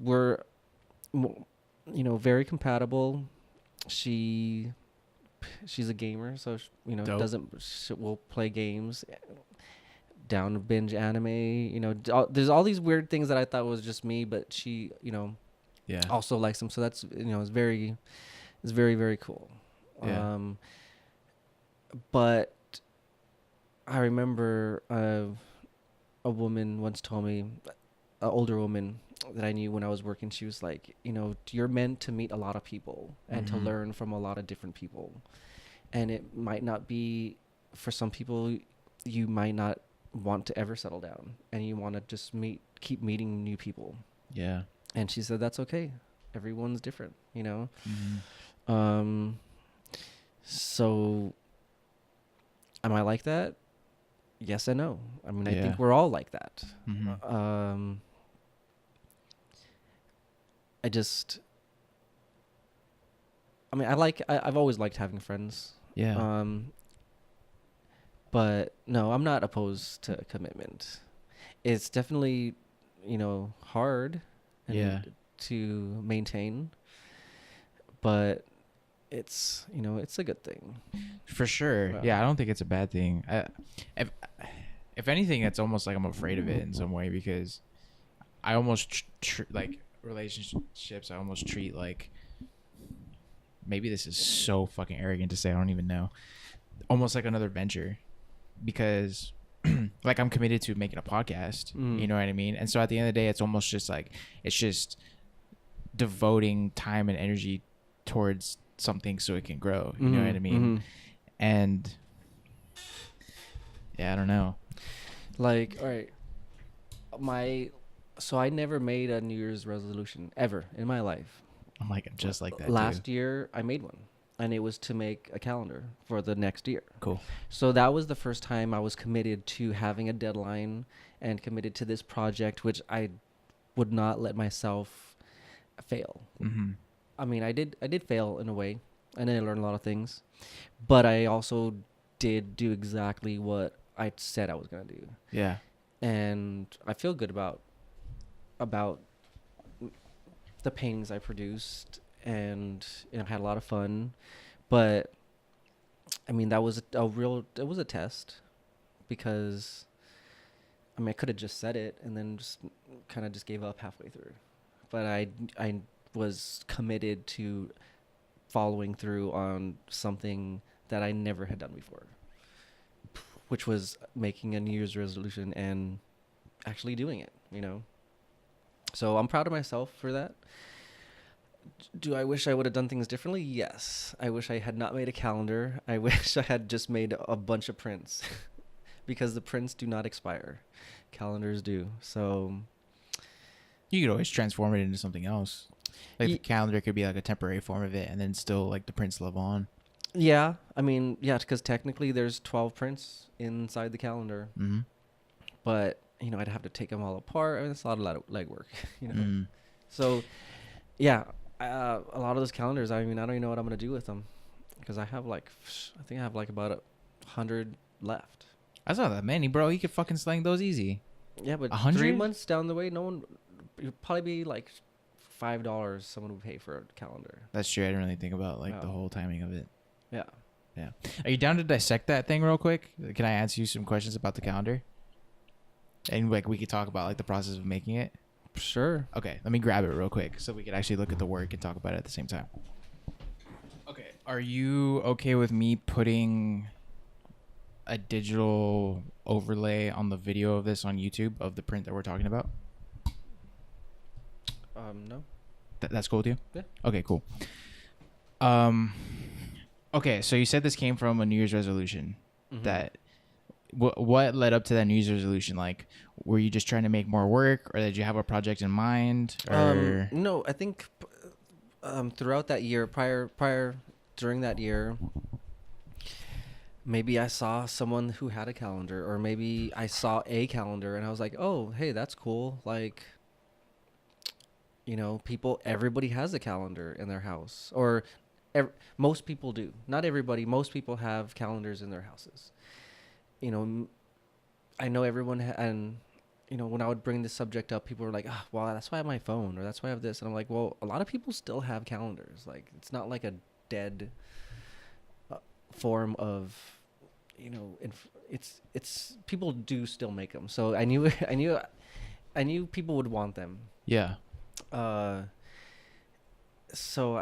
we're, very compatible. She's a gamer, so we'll play games, down to binge anime. There's all these weird things that I thought was just me, but she, also likes them. So that's it's very, very cool.
Yeah.
But I remember a woman once told me, an older woman that I knew when I was working, she was like, you're meant to meet a lot of people and to learn from a lot of different people. And it might not be, for some people, you might not want to ever settle down, and you want to just keep meeting new people.
Yeah.
And she said, that's okay. Everyone's different, So am I like that? Yes and no. I mean, I think we're all like that. I've always liked having friends.
Yeah.
But no, I'm not opposed to commitment. It's definitely, hard to maintain, but it's a good thing.
For sure. Yeah, I don't think it's a bad thing. If anything, it's almost like I'm afraid of it in some way, because I almost like relationships, I almost treat like, maybe this is so fucking arrogant to say, I don't even know, almost like another venture, because like I'm committed to making a podcast, you know what I mean? And so at the end of the day, it's almost just like, it's just devoting time and energy towards something so it can grow, you know what I mean? And yeah, I don't know.
Like, all right, so I never made a New Year's resolution ever in my life.
I'm like, just like that.
Last year I made one, and it was to make a calendar for the next year.
Cool.
So that was the first time I was committed to having a deadline and committed to this project, which I would not let myself fail. I mean, I did fail in a way, and I learned a lot of things, but I also did do exactly what I said I was going to do.
Yeah.
And I feel good about the paintings I produced, and had a lot of fun. But I mean, that was it was a test, because I mean, I could have just said it and then just kind of just gave up halfway through. But I was committed to following through on something that I never had done before, which was making a New Year's resolution and actually doing it, So I'm proud of myself for that. Do I wish I would have done things differently? Yes. I wish I had not made a calendar. I wish I had just made a bunch of prints because the prints do not expire. Calendars do. So
You could always transform it into something else. Like the calendar could be like a temporary form of it, and then still like the prints live on.
Yeah, I mean, yeah, because technically there's 12 prints inside the calendar, but I'd have to take them all apart. I mean, it's a lot of legwork, So, yeah, a lot of those calendars. I mean, I don't even know what I'm gonna do with them, because I think I have like about 100 left.
That's not that many, bro. You could fucking slang those easy.
Yeah, but
100?
3 months down the way, no one. It'd probably be like $5 someone would pay for a calendar.
That's true. I didn't really think about like the whole timing of it.
Yeah.
Yeah. Are you down to dissect that thing real quick? Can I ask you some questions about the calendar? And like we could talk about like the process of making it.
Sure.
Okay, let me grab it real quick so we could actually look at the work and talk about it at the same time. Okay. Are you okay with me putting a digital overlay on the video of this on YouTube of the print that we're talking about?
No.
That's cool with you?
Yeah.
Okay, cool. Okay, so you said this came from a New Year's resolution. That what led up to that New Year's resolution? Like, were you just trying to make more work, or did you have a project in mind? Or
no, I think throughout that year, during that year, maybe I saw someone who had a calendar, or maybe I saw a calendar and I was like, oh, hey, that's cool. Like, everybody has a calendar in their house, or most people do. Not everybody. Most people have calendars in their houses. I know everyone, and when I would bring this subject up, people were like, well, that's why I have my phone, or that's why I have this. And I'm like, well, a lot of people still have calendars. Like, it's not like a dead form of, it's people do still make them. So I knew people would want them.
Yeah.
So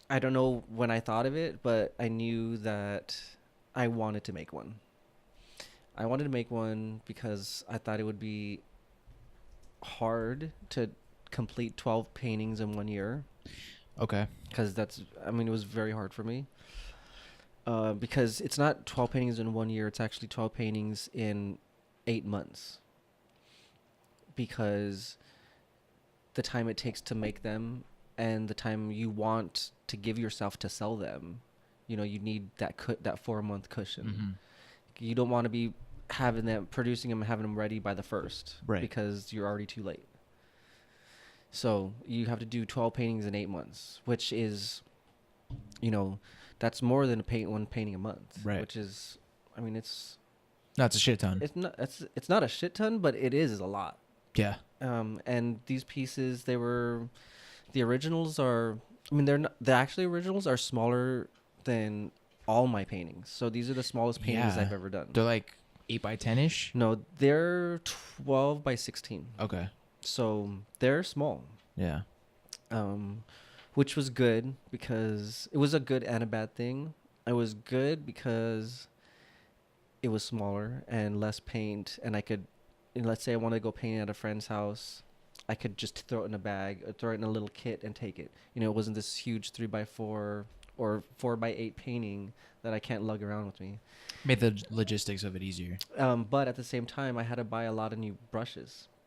I don't know when I thought of it, but I knew that I wanted to make one. I wanted to make one because I thought it would be hard to complete 12 paintings in 1 year.
Okay.
Because it was very hard for me. Because it's not 12 paintings in 1 year, it's actually 12 paintings in 8 months. Because the time it takes to make them and the time you want to give yourself to sell them, you need that 4-month cushion. You don't want to be producing them and having them ready by the 1st,
right?
Because you're already too late. So you have to do 12 paintings in 8 months, which is, that's more than one painting a month,
right?
Which is, it's
that's a shit ton.
It's not a shit ton, but it is a lot.
Yeah.
And these pieces, the originals are, they're not, the actually originals are smaller than all my paintings. So these are the smallest paintings I've ever done.
They're like 8x10-ish?
No, they're 12 by 16.
Okay.
So they're small.
Yeah.
Which was good because it was a good and a bad thing. It was good because it was smaller and less paint, and I could, let's say I want to go paint at a friend's house, I could just throw it in a bag, or throw it in a little kit and take it. It wasn't this huge 3x4 or 4x8 painting that I can't lug around with me.
Made the logistics of it easier.
But at the same time, I had to buy a lot of new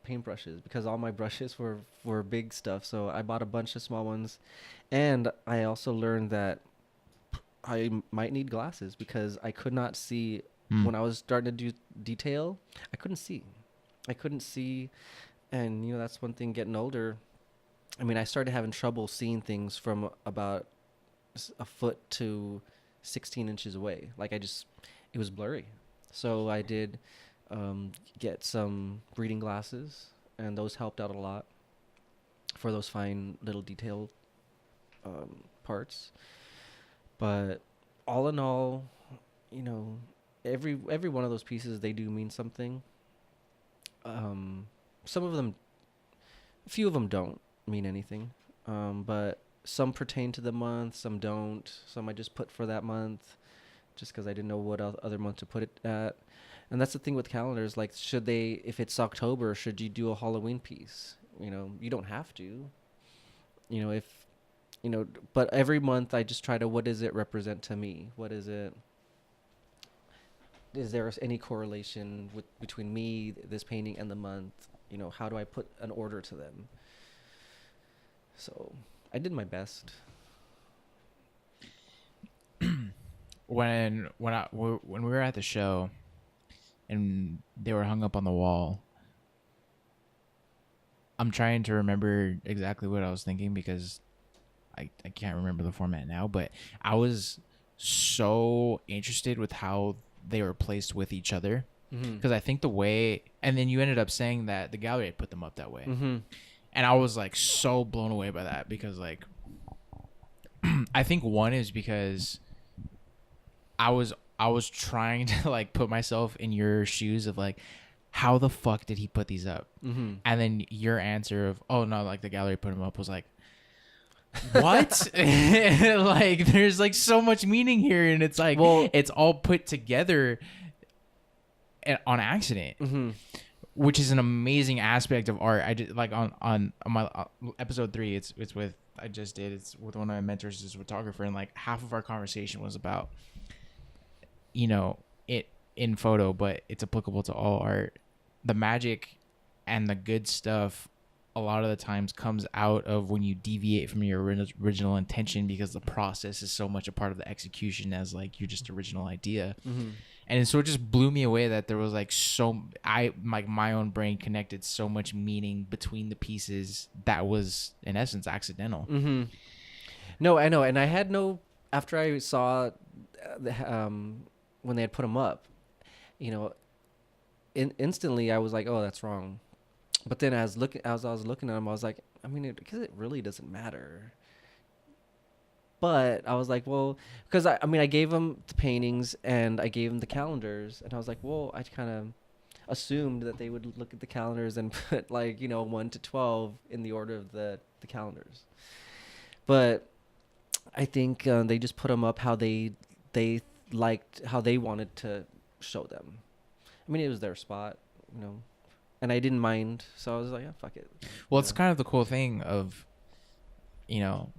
paint brushes, because all my brushes were big stuff. So I bought a bunch of small ones, and I also learned that I might need glasses because I could not see when I was starting to do detail. I couldn't see, and that's one thing getting older. I started having trouble seeing things from about a foot to 16 inches away. Like it was blurry. So I did get some reading glasses, and those helped out a lot for those fine little detailed parts. But all in all, every one of those pieces, they do mean something. Some of them, a few of them don't mean anything, but some pertain to the month, some don't. Some I just put for that month, just because I didn't know what other month to put it at. And that's the thing with calendars. Like, should they, if it's October, should you do a Halloween piece? You know, you don't have to. You know, if, you know, but every month I just try to, what does it represent to me? What is it? Is there any correlation between me, this painting, and the month? You know, how do I put an order to them? So I did my best.
When we were at the show and they were hung up on the wall, I'm trying to remember exactly what I was thinking because I can't remember the format now, but I was so interested with how they were placed with each other because I think the way, and then you ended up saying that the gallery put them up that way, and I was like so blown away by that because like I think one is because I was trying to like put myself in your shoes of like, how the fuck did he put these up? And then your answer of, oh no, like the gallery put them up was like, what? Like there's like so much meaning here, and it's like, well, it's all put together on accident, which is an amazing aspect of art. I did like on my episode 3. It's with it's with one of my mentors, is a photographer, and like half of our conversation was about, you know, it in photo, but it's applicable to all art. The magic and the good stuff a lot of the times comes out of when you deviate from your original intention, because the process is so much a part of the execution as like your just original idea. And so it just blew me away that there was like my own brain connected so much meaning between the pieces that was in essence accidental.
No, I know. And I had no, after I saw when they had put them up, you know, instantly I was like, oh, that's wrong. But then as I was looking at them, I was like, I mean, because it really doesn't matter. But I was like, well, because I mean, I gave them the paintings and I gave them the calendars, and I was like, well, I kind of assumed that they would look at the calendars and put like, you know, 1 to 12 in the order of the calendars. But I think they just put them up how they liked, how they wanted to show them. I mean, it was their spot, you know. And I didn't mind, so I was like, yeah, fuck it.
Well, it's kind of the cool thing of, you know,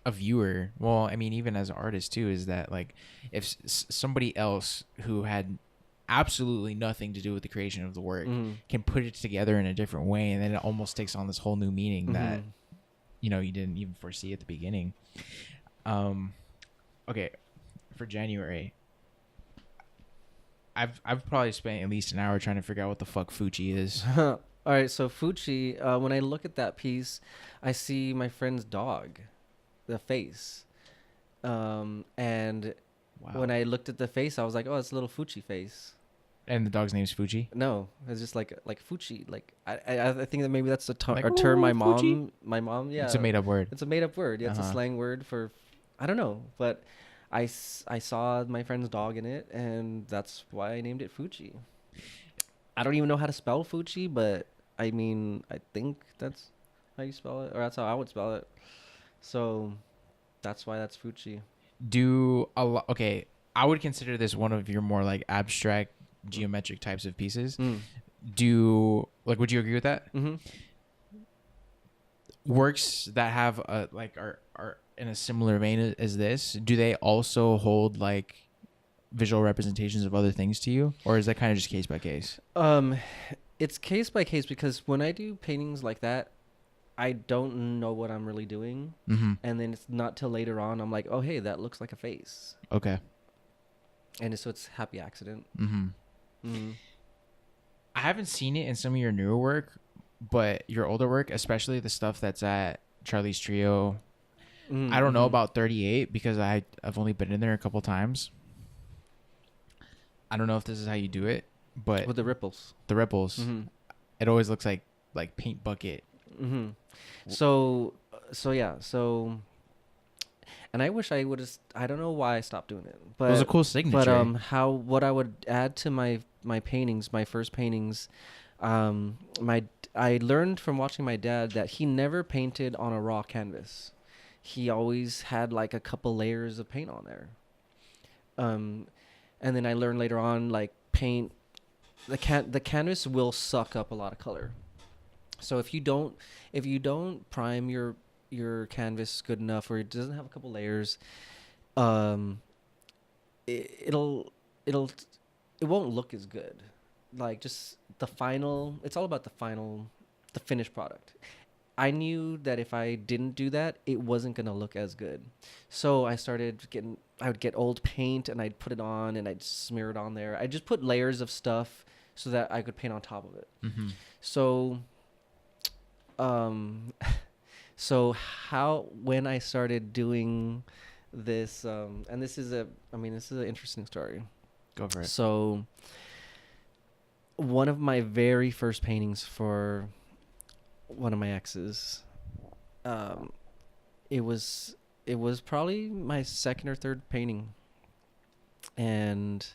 a viewer. Well, I mean, even as an artist too, is that like if somebody else who had absolutely nothing to do with the creation of the work can put it together in a different way, and then it almost takes on this whole new meaning that, you know, you didn't even foresee at the beginning. Okay, for January, I've probably spent at least an hour trying to figure out what the fuck Fuchi is.
All right, so Fuchi, when I look at that piece, I see my friend's dog, the face. And when I looked at the face, I was like, oh, it's a little Fuchi face.
And the dog's name is Fuchi?
No, it's just like Fuchi. Like I think that maybe that's a term my mom, yeah.
It's a made up word.
It's a made up word. Yeah, it's a slang word for, I don't know, but I saw my friend's dog in it, and that's why I named it Fuchi. I don't even know how to spell Fuchi, but I mean, I think that's how you spell it, or that's how I would spell it. So that's why that's Fuchi.
Okay, I would consider this one of your more like abstract geometric types of pieces. Would you agree with that? Works that have are in a similar vein as this, do they also hold like visual representations of other things to you, or is that kind of just case by case?
It's case by case, because when I do paintings like that, I don't know what I'm really doing, and then it's not till later on I'm like, oh hey, that looks like a face.
Okay.
And so it's happy accident.
I haven't seen it in some of your newer work, but your older work, especially the stuff that's at Charlie's Trio, I don't know about 38 because I've only been in there a couple times. I don't know if this is how you do it, but
with the ripples,
it always looks like paint bucket.
So yeah, and I wish I would have. I don't know why I stopped doing it, but
it was a cool signature.
But what I would add to my paintings, my first paintings, I learned from watching my dad that he never painted on a raw canvas. He always had like a couple layers of paint on there. And then I learned later on, like paint, the canvas will suck up a lot of color. So if you don't prime your canvas good enough, or it doesn't have a couple layers, um, it'll it won't look as good. Like, just the final, it's all about the finished product. I knew that if I didn't do that, it wasn't gonna look as good. So I would get old paint and I'd put it on and I'd smear it on there. I just put layers of stuff so that I could paint on top of it. So, um, so when I started doing this, and this is an interesting story.
Go for it.
So, one of my very first paintings for one of my exes, it was probably my second or third painting, and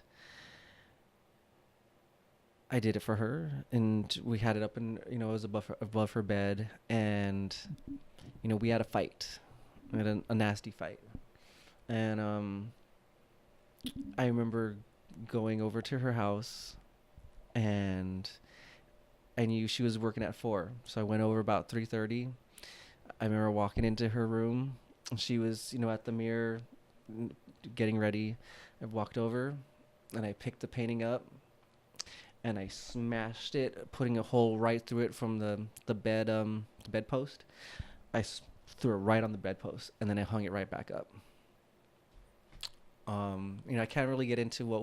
I did it for her, and we had it up, and it was above her bed, and we had a fight. We had a nasty fight, and I remember going over to her house, and I knew she was working at 4, so I went over about 3:30. I remember walking into her room, and she was, at the mirror, getting ready. I walked over, and I picked the painting up, and I smashed it, putting a hole right through it from the bedpost. I threw it right on the bedpost, and then I hung it right back up. I can't really get into what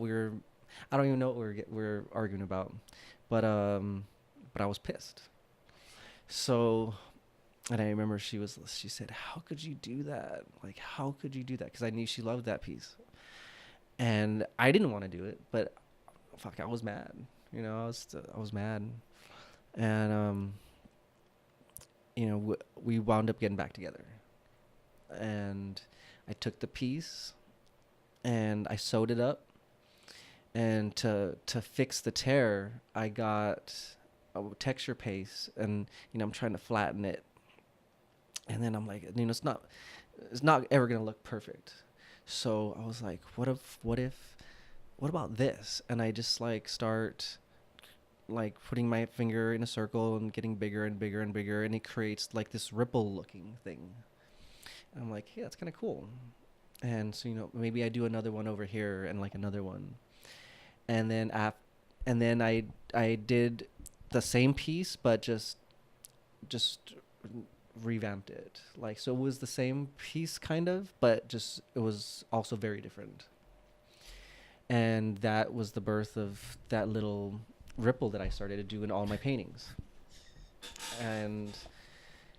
I don't even know what we're arguing about, but I was pissed. So, and I remember she said, "How could you do that? Like, how could you do that?" Because I knew she loved that piece, and I didn't want to do it, but fuck, I was mad. I was mad, and we wound up getting back together, and I took the piece and I sewed it up. And to fix the tear, I got a texture paste, and I'm trying to flatten it. And then I'm like, it's not ever gonna look perfect. So I was like, what about this? And I just start putting my finger in a circle and getting bigger and bigger and bigger, and it creates this ripple looking thing. And I'm like, yeah, that's kind of cool. And so maybe I do another one over here and another one. And then I did the same piece, but just revamped it. So it was the same piece kind of, but just it was also very different. And that was the birth of that little ripple that I started to do in all my paintings. And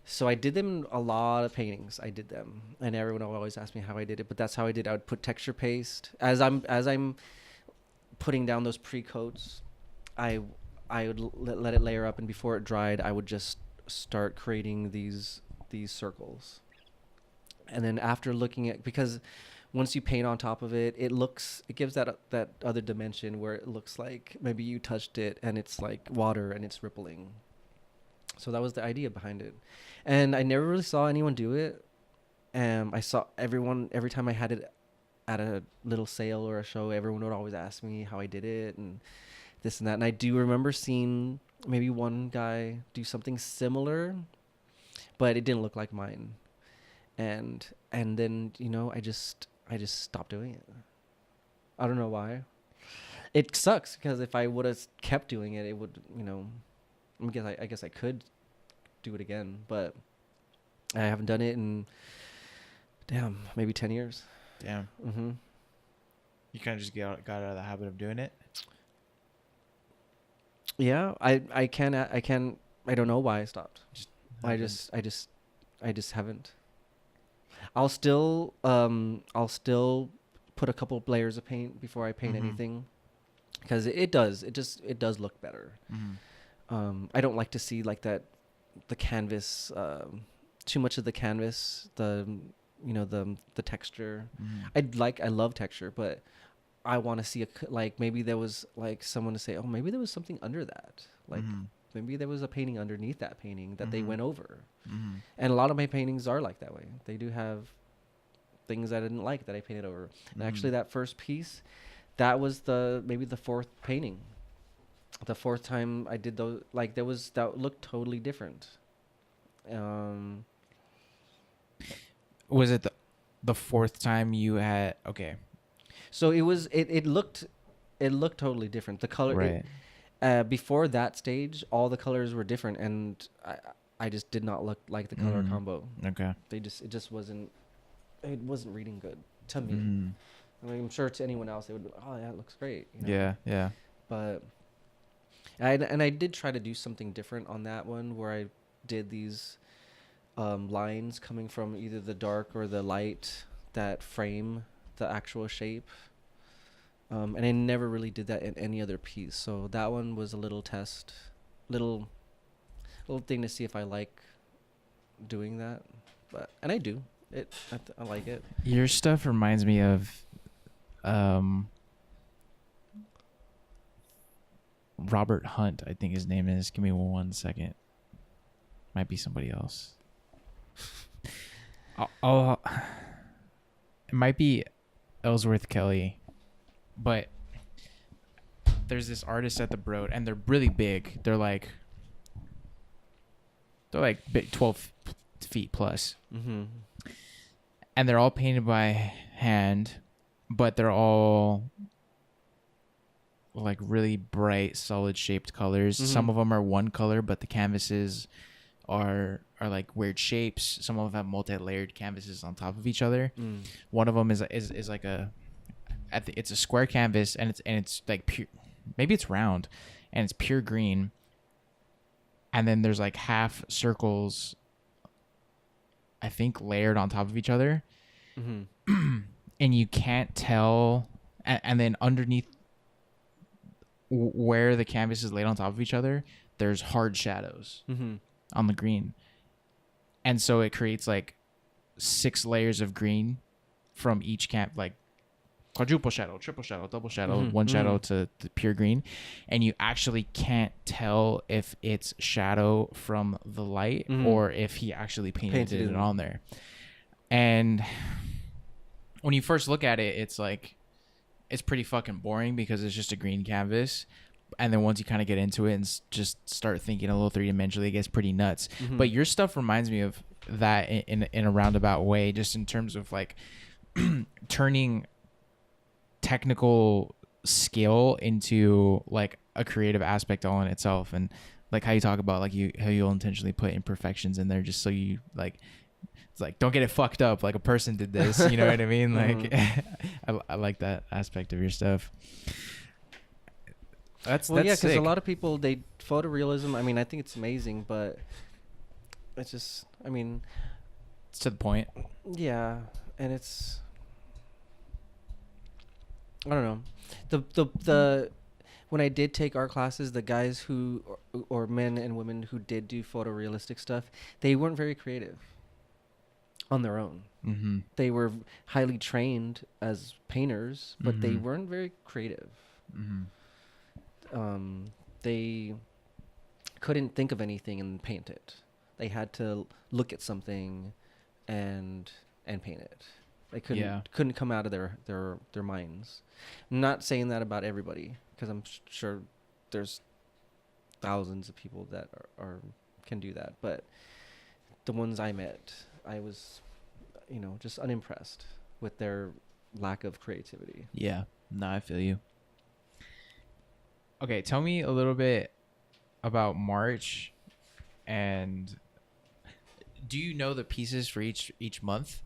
so I did them in a lot of paintings. I did them, and everyone will always ask me how I did it, but that's how I did it. I would put texture paste as I'm putting down those pre-coats. I would let it layer up, and before it dried, I would just start creating these circles. And then after looking at, because once you paint on top of it, it gives that other dimension where it looks like maybe you touched it and it's like water and it's rippling. So that was the idea behind it. And I never really saw anyone do it. I saw every time I had it at a little sale or a show, everyone would always ask me how I did it and this and that. And I do remember seeing maybe one guy do something similar, but it didn't look like mine. And then, I just stopped doing it. I don't know why. It sucks because if I would have kept doing it, it would, I guess I could do it again, but I haven't done it in, maybe 10 years.
Damn.
Mm-hmm.
You kind of just got out of the habit of doing it?
Yeah, I don't know why I stopped. I just haven't. I'll still put a couple of layers of paint before I paint anything, because it does look better. I don't like to see the canvas, too much of the canvas, the texture. I love texture, but I want to see maybe there was someone to say, oh, maybe there was something under that, maybe there was a painting underneath that painting that they went over. And a lot of my paintings are like that way. They do have things I didn't like that I painted over. And actually that first piece that was maybe the fourth painting. The fourth time I did those, like that looked totally different. Um,
Was it the fourth time you had? Okay.
so it looked totally different. The color,
Right.
before that stage, all the colors were different, and I just did not look like the color combo.
Okay.
It just wasn't reading good to me.
Mm.
I mean, I'm sure to anyone else they would be like, oh yeah, it looks great. You know?
Yeah. Yeah.
But I did try to do something different on that one where I did these lines coming from either the dark or the light that frame the actual shape. And I never really did that in any other piece. So that one was a little test, little thing to see if I like doing that. And I do. I like it.
Your stuff reminds me of Robert Hunt, I think his name is. Give me 1 second. Might be somebody else. It might be Ellsworth Kelly, but there's this artist at the Broad, and they're really big. They're like big, 12 feet plus.
Mm-hmm.
And they're all painted by hand, but they're all like really bright, solid shaped colors.
Mm-hmm.
Some of them are one color, but the canvases are like weird shapes. Some of them have multi-layered canvases on top of each other. One of them is like it's a square canvas, and it's like pure, maybe it's round, and it's pure green. And then there's like half circles, I think, layered on top of each other. Mm-hmm. And you can't tell. And then underneath where the canvas is laid on top of each other, there's hard shadows on the green. And so it creates like 6 layers of green from each like quadruple shadow, triple shadow, double shadow, one shadow to the pure green. And you actually can't tell if it's shadow from the light or if he actually painted it on there. And when you first look at it, it's like, it's pretty fucking boring because it's just a green canvas. And then once you kind of get into it and just start thinking a little three-dimensionally, it gets pretty nuts. But your stuff reminds me of that in a roundabout way, just in terms of like turning technical skill into like a creative aspect all in itself. And like how you talk about like how you'll intentionally put imperfections in there just so you like, it's like, don't get it fucked up like a person did this, you know what I mean? Like I like that aspect of your stuff. That's
yeah, because
sick.
a lot of people, they photorealism, I mean, I think it's amazing, but it's just, I mean,
it's to the point.
Yeah, and it's, I don't know, the when I did take art classes, the guys who or men and women who did do photorealistic stuff, they weren't very creative on their own. They were highly trained as painters, but they weren't very creative. They couldn't think of anything and paint it. They had to look at something and paint it. They couldn't come out of their minds. I'm not saying that about everybody, because I'm sure there's thousands of people that are can do that, but the ones I met, I was, just unimpressed with their lack of creativity.
Yeah, no, I feel you. Okay, tell me a little bit about March, and do you know the pieces for each month?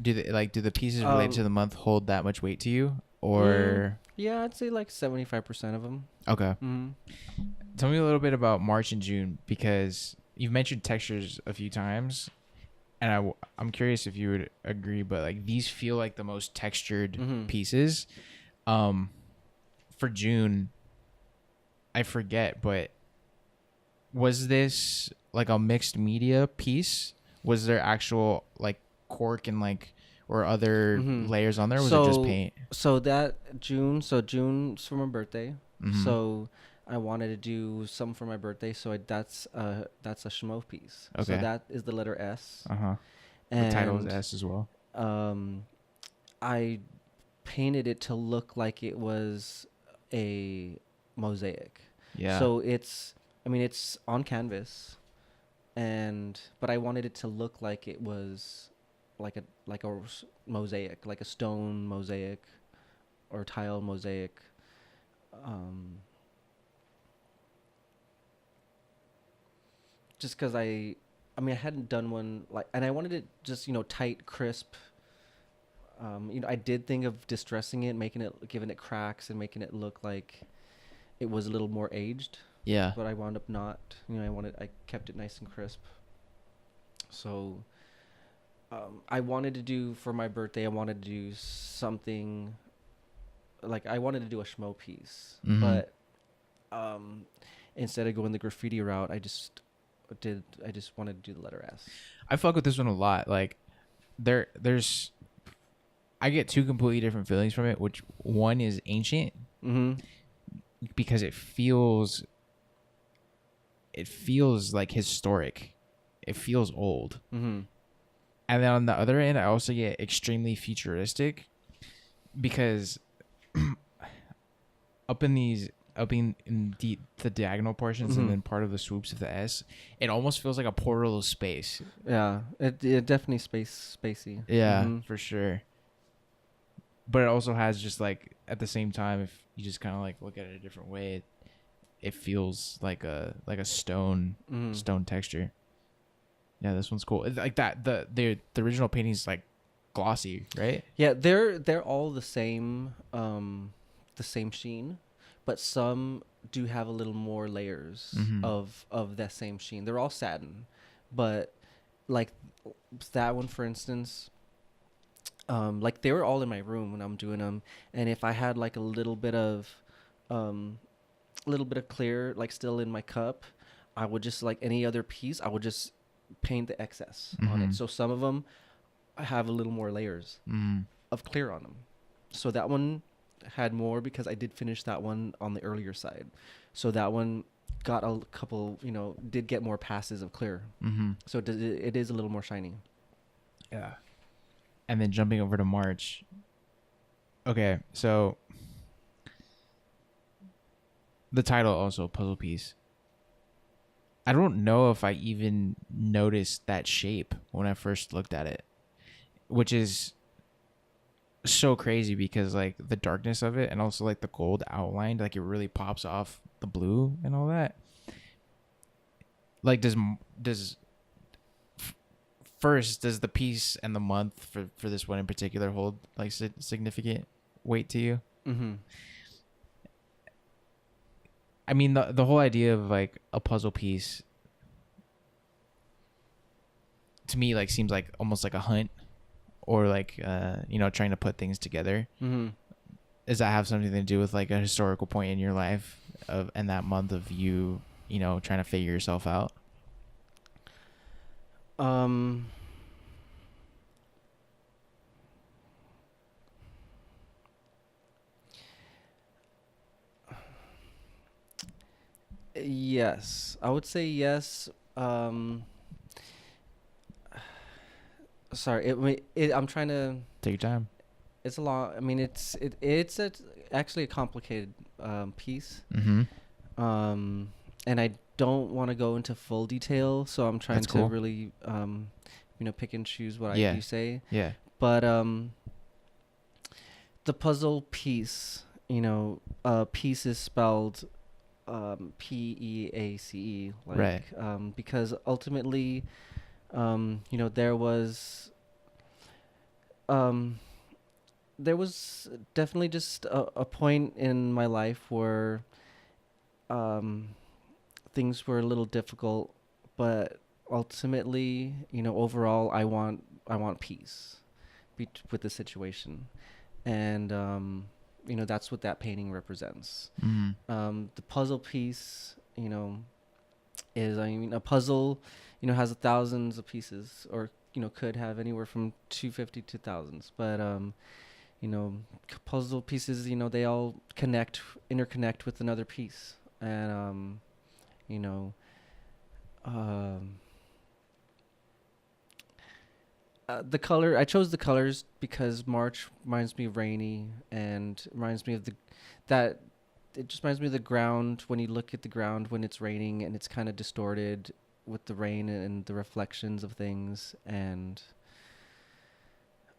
Do the pieces related to the month hold that much weight to you, or?
Yeah, I'd say like 75% of them.
Okay. Tell me a little bit about March and June, because you've mentioned textures a few times, and I'm curious if you would agree, but like these feel like the most textured pieces. For June, I forget, but was this like a mixed media piece? Was there actual like cork and like or other layers on there? Or was it just paint?
So June's for my birthday. So I wanted to do something for my birthday. So that's a Shmo piece. Okay. So that is the letter S.
The title is S as well.
I painted it to look like it was a mosaic.
Yeah.
So it's on canvas, but I wanted it to look like it was like a mosaic, like a stone mosaic or tile mosaic. Um, just because I hadn't done one like, and I wanted it just tight, crisp. I did think of distressing it, giving it cracks, and making it look like it was a little more aged.
Yeah.
But I wound up not. I kept it nice and crisp. So, I wanted to do for my birthday. I wanted to do something like I wanted to do a Shmo piece, but instead of going the graffiti route, I just wanted to do the letter S.
I fuck with this one a lot. Like, there's I get two completely different feelings from it. Which one is ancient, because it feels like historic. It feels old. And then on the other end, I also get extremely futuristic, because up in the diagonal portions and then part of the swoops of the S, it almost feels like a portal of space.
Yeah, it definitely spacey.
Yeah, for sure. But it also has just like, at the same time, if you just kind of like look at it a different way, it feels like a stone texture. Yeah, this one's cool. It's like that the original painting's like glossy, right?
Yeah, they're all the same sheen, but some do have a little more layers of that same sheen. They're all satin, but like that one, for instance, like they were all in my room when I'm doing them, and if I had like a little bit of clear like still in my cup, I would just, like any other piece, I would just paint the excess on it. So some of them have a little more layers of clear on them. So that one had more because I did finish that one on the earlier side. So that one got a couple, did get more passes of clear. So it is a little more shiny.
Yeah. And then jumping over to March. Okay, so the title also, puzzle piece. I don't know if I even noticed that shape when I first looked at it, which is so crazy because like the darkness of it and also like the gold outlined, like it really pops off the blue and all that. Like does the piece and the month for this one in particular hold like significant weight to you? I mean, the whole idea of like a puzzle piece to me like seems like almost like a hunt, or like trying to put things together. Does that have something to do with like a historical point in your life and that month of you trying to figure yourself out?
Yes, I would say yes. Sorry, I'm trying to
take your time.
It's a long. I mean, it's actually a complicated piece. And I don't want to go into full detail, so I'm trying to really pick and choose what I do say.
Yeah.
But the puzzle piece, piece is spelled PEACE, like,
right.
Because ultimately, there was definitely just a point in my life where things were a little difficult, but ultimately, overall, I want peace with the situation, and that's what that painting represents. The puzzle piece, is, a puzzle, has thousands of pieces, or could have anywhere from 250 to thousands, but puzzle pieces, they all interconnect with another piece, and The color, I chose the colors because March reminds me of rainy and reminds me of that it just reminds me of the ground when you look at the ground when it's raining and it's kind of distorted with the rain and the reflections of things. And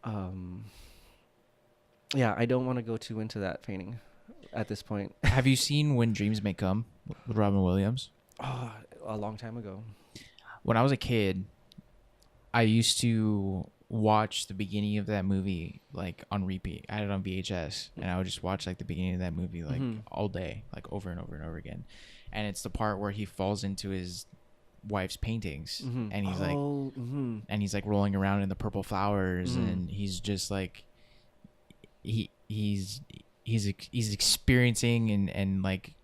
um yeah, I don't want to go too into that painting at this point.
Have you seen When Dreams May Come with Robin Williams?
Oh, a long time ago.
When I was a kid, I used to watch the beginning of that movie like on repeat. I had it on VHS, and I would just watch like the beginning of that movie like all day, like over and over and over again. And it's the part where he falls into his wife's paintings, and he's like rolling around in the purple flowers, and he's just like he's experiencing and like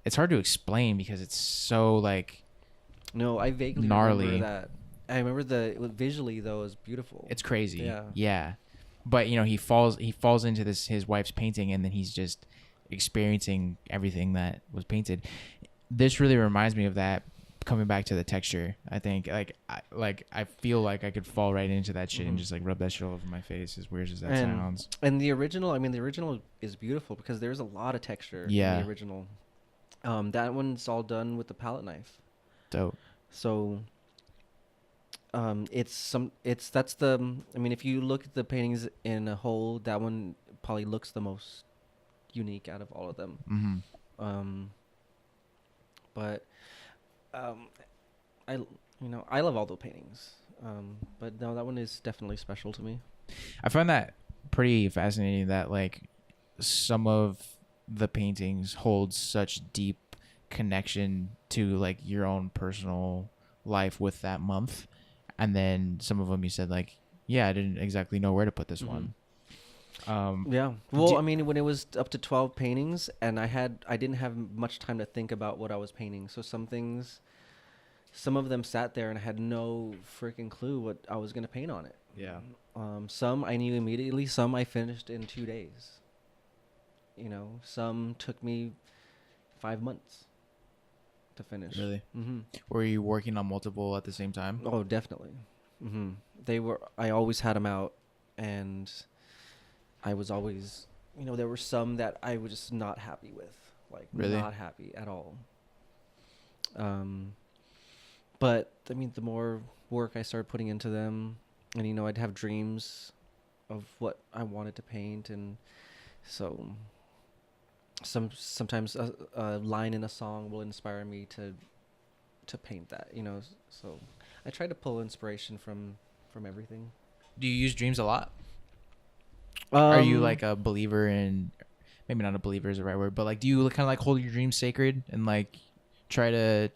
it's hard to explain because it's so like
no, I vaguely
gnarly.
remember that. I remember visually though it was beautiful.
It's crazy. Yeah. But you know, he falls into his wife's painting, and then he's just experiencing everything that was painted. This really reminds me of that. Coming back to the texture, I think I feel like I could fall right into that shit and just like rub that shit all over my face, as weird as that sounds.
And the original is beautiful because there's a lot of texture in the original. That one's all done with the palette knife.
Dope.
So if you look at the paintings in a whole, that one probably looks the most unique out of all of them. But I love all the paintings. But no, that one is definitely special to me.
I find that pretty fascinating that like some of the paintings hold such deep connection to like your own personal life with that month, and then some of them you said like, yeah, I didn't exactly know where to put this one.
Yeah. Well, when it was up to 12 paintings, and I didn't have much time to think about what I was painting. So some of them sat there and I had no freaking clue what I was going to paint on it.
Yeah.
Some I knew immediately. Some I finished in 2 days. Some took me 5 months to finish.
Really? Were you working on multiple at the same time?
Oh, definitely. I always had them out, and I was always, there were some that I was just not happy with, like
really?
Not happy at all. But the more work I started putting into them, and I'd have dreams of what I wanted to paint, and so sometimes a line in a song will inspire me to paint that, So I try to pull inspiration from everything.
Do you use dreams a lot? Are you like a believer in, maybe not a believer is the right word, but like do you kind of like hold your dreams sacred and like try to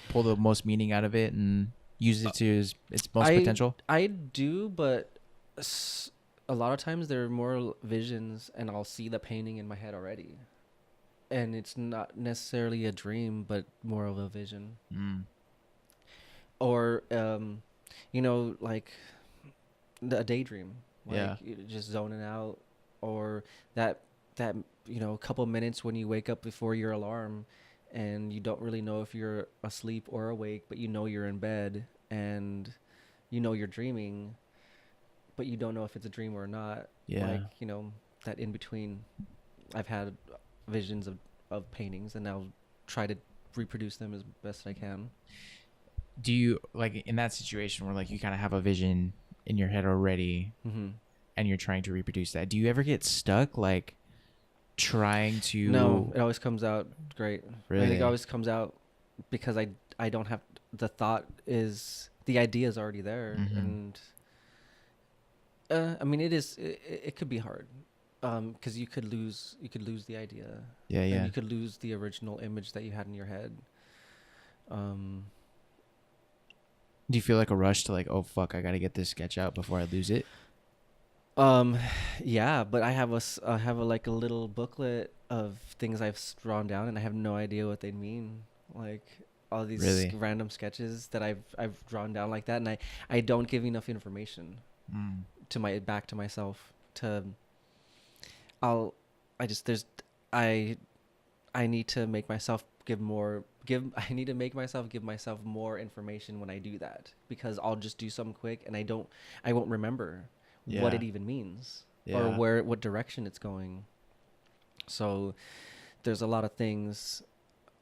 pull the most meaning out of it and use it to its most potential?
I do, but a lot of times there are more visions, and I'll see the painting in my head already, and it's not necessarily a dream, but more of a vision. Or like a daydream, like you're just zoning out, or that couple minutes when you wake up before your alarm and you don't really know if you're asleep or awake, but you're in bed and you're dreaming, but you don't know if it's a dream or not. Like that in between, I've had visions of paintings, and I'll try to reproduce them as best I can.
Do you like in that situation where like you kind of have a vision in your head already and you're trying to reproduce that, do you ever get stuck like trying to?
No, it always comes out great.
Really?
I think it always comes out because I don't have, the thought is, the idea is already there. And it could be hard because you could lose the idea. And you could lose the original image that you had in your head.
Do you feel like a rush to like, oh fuck, I gotta get this sketch out before I lose it?
Yeah, but I have like a little booklet of things I've drawn down, and I have no idea what they mean. Like all these random sketches that I've drawn down like that, and I don't give enough information to myself to. I need to make myself give more I need to make myself give myself more information when I do that, because I'll just do something quick and I won't remember what it even means or what direction it's going. So there's a lot of things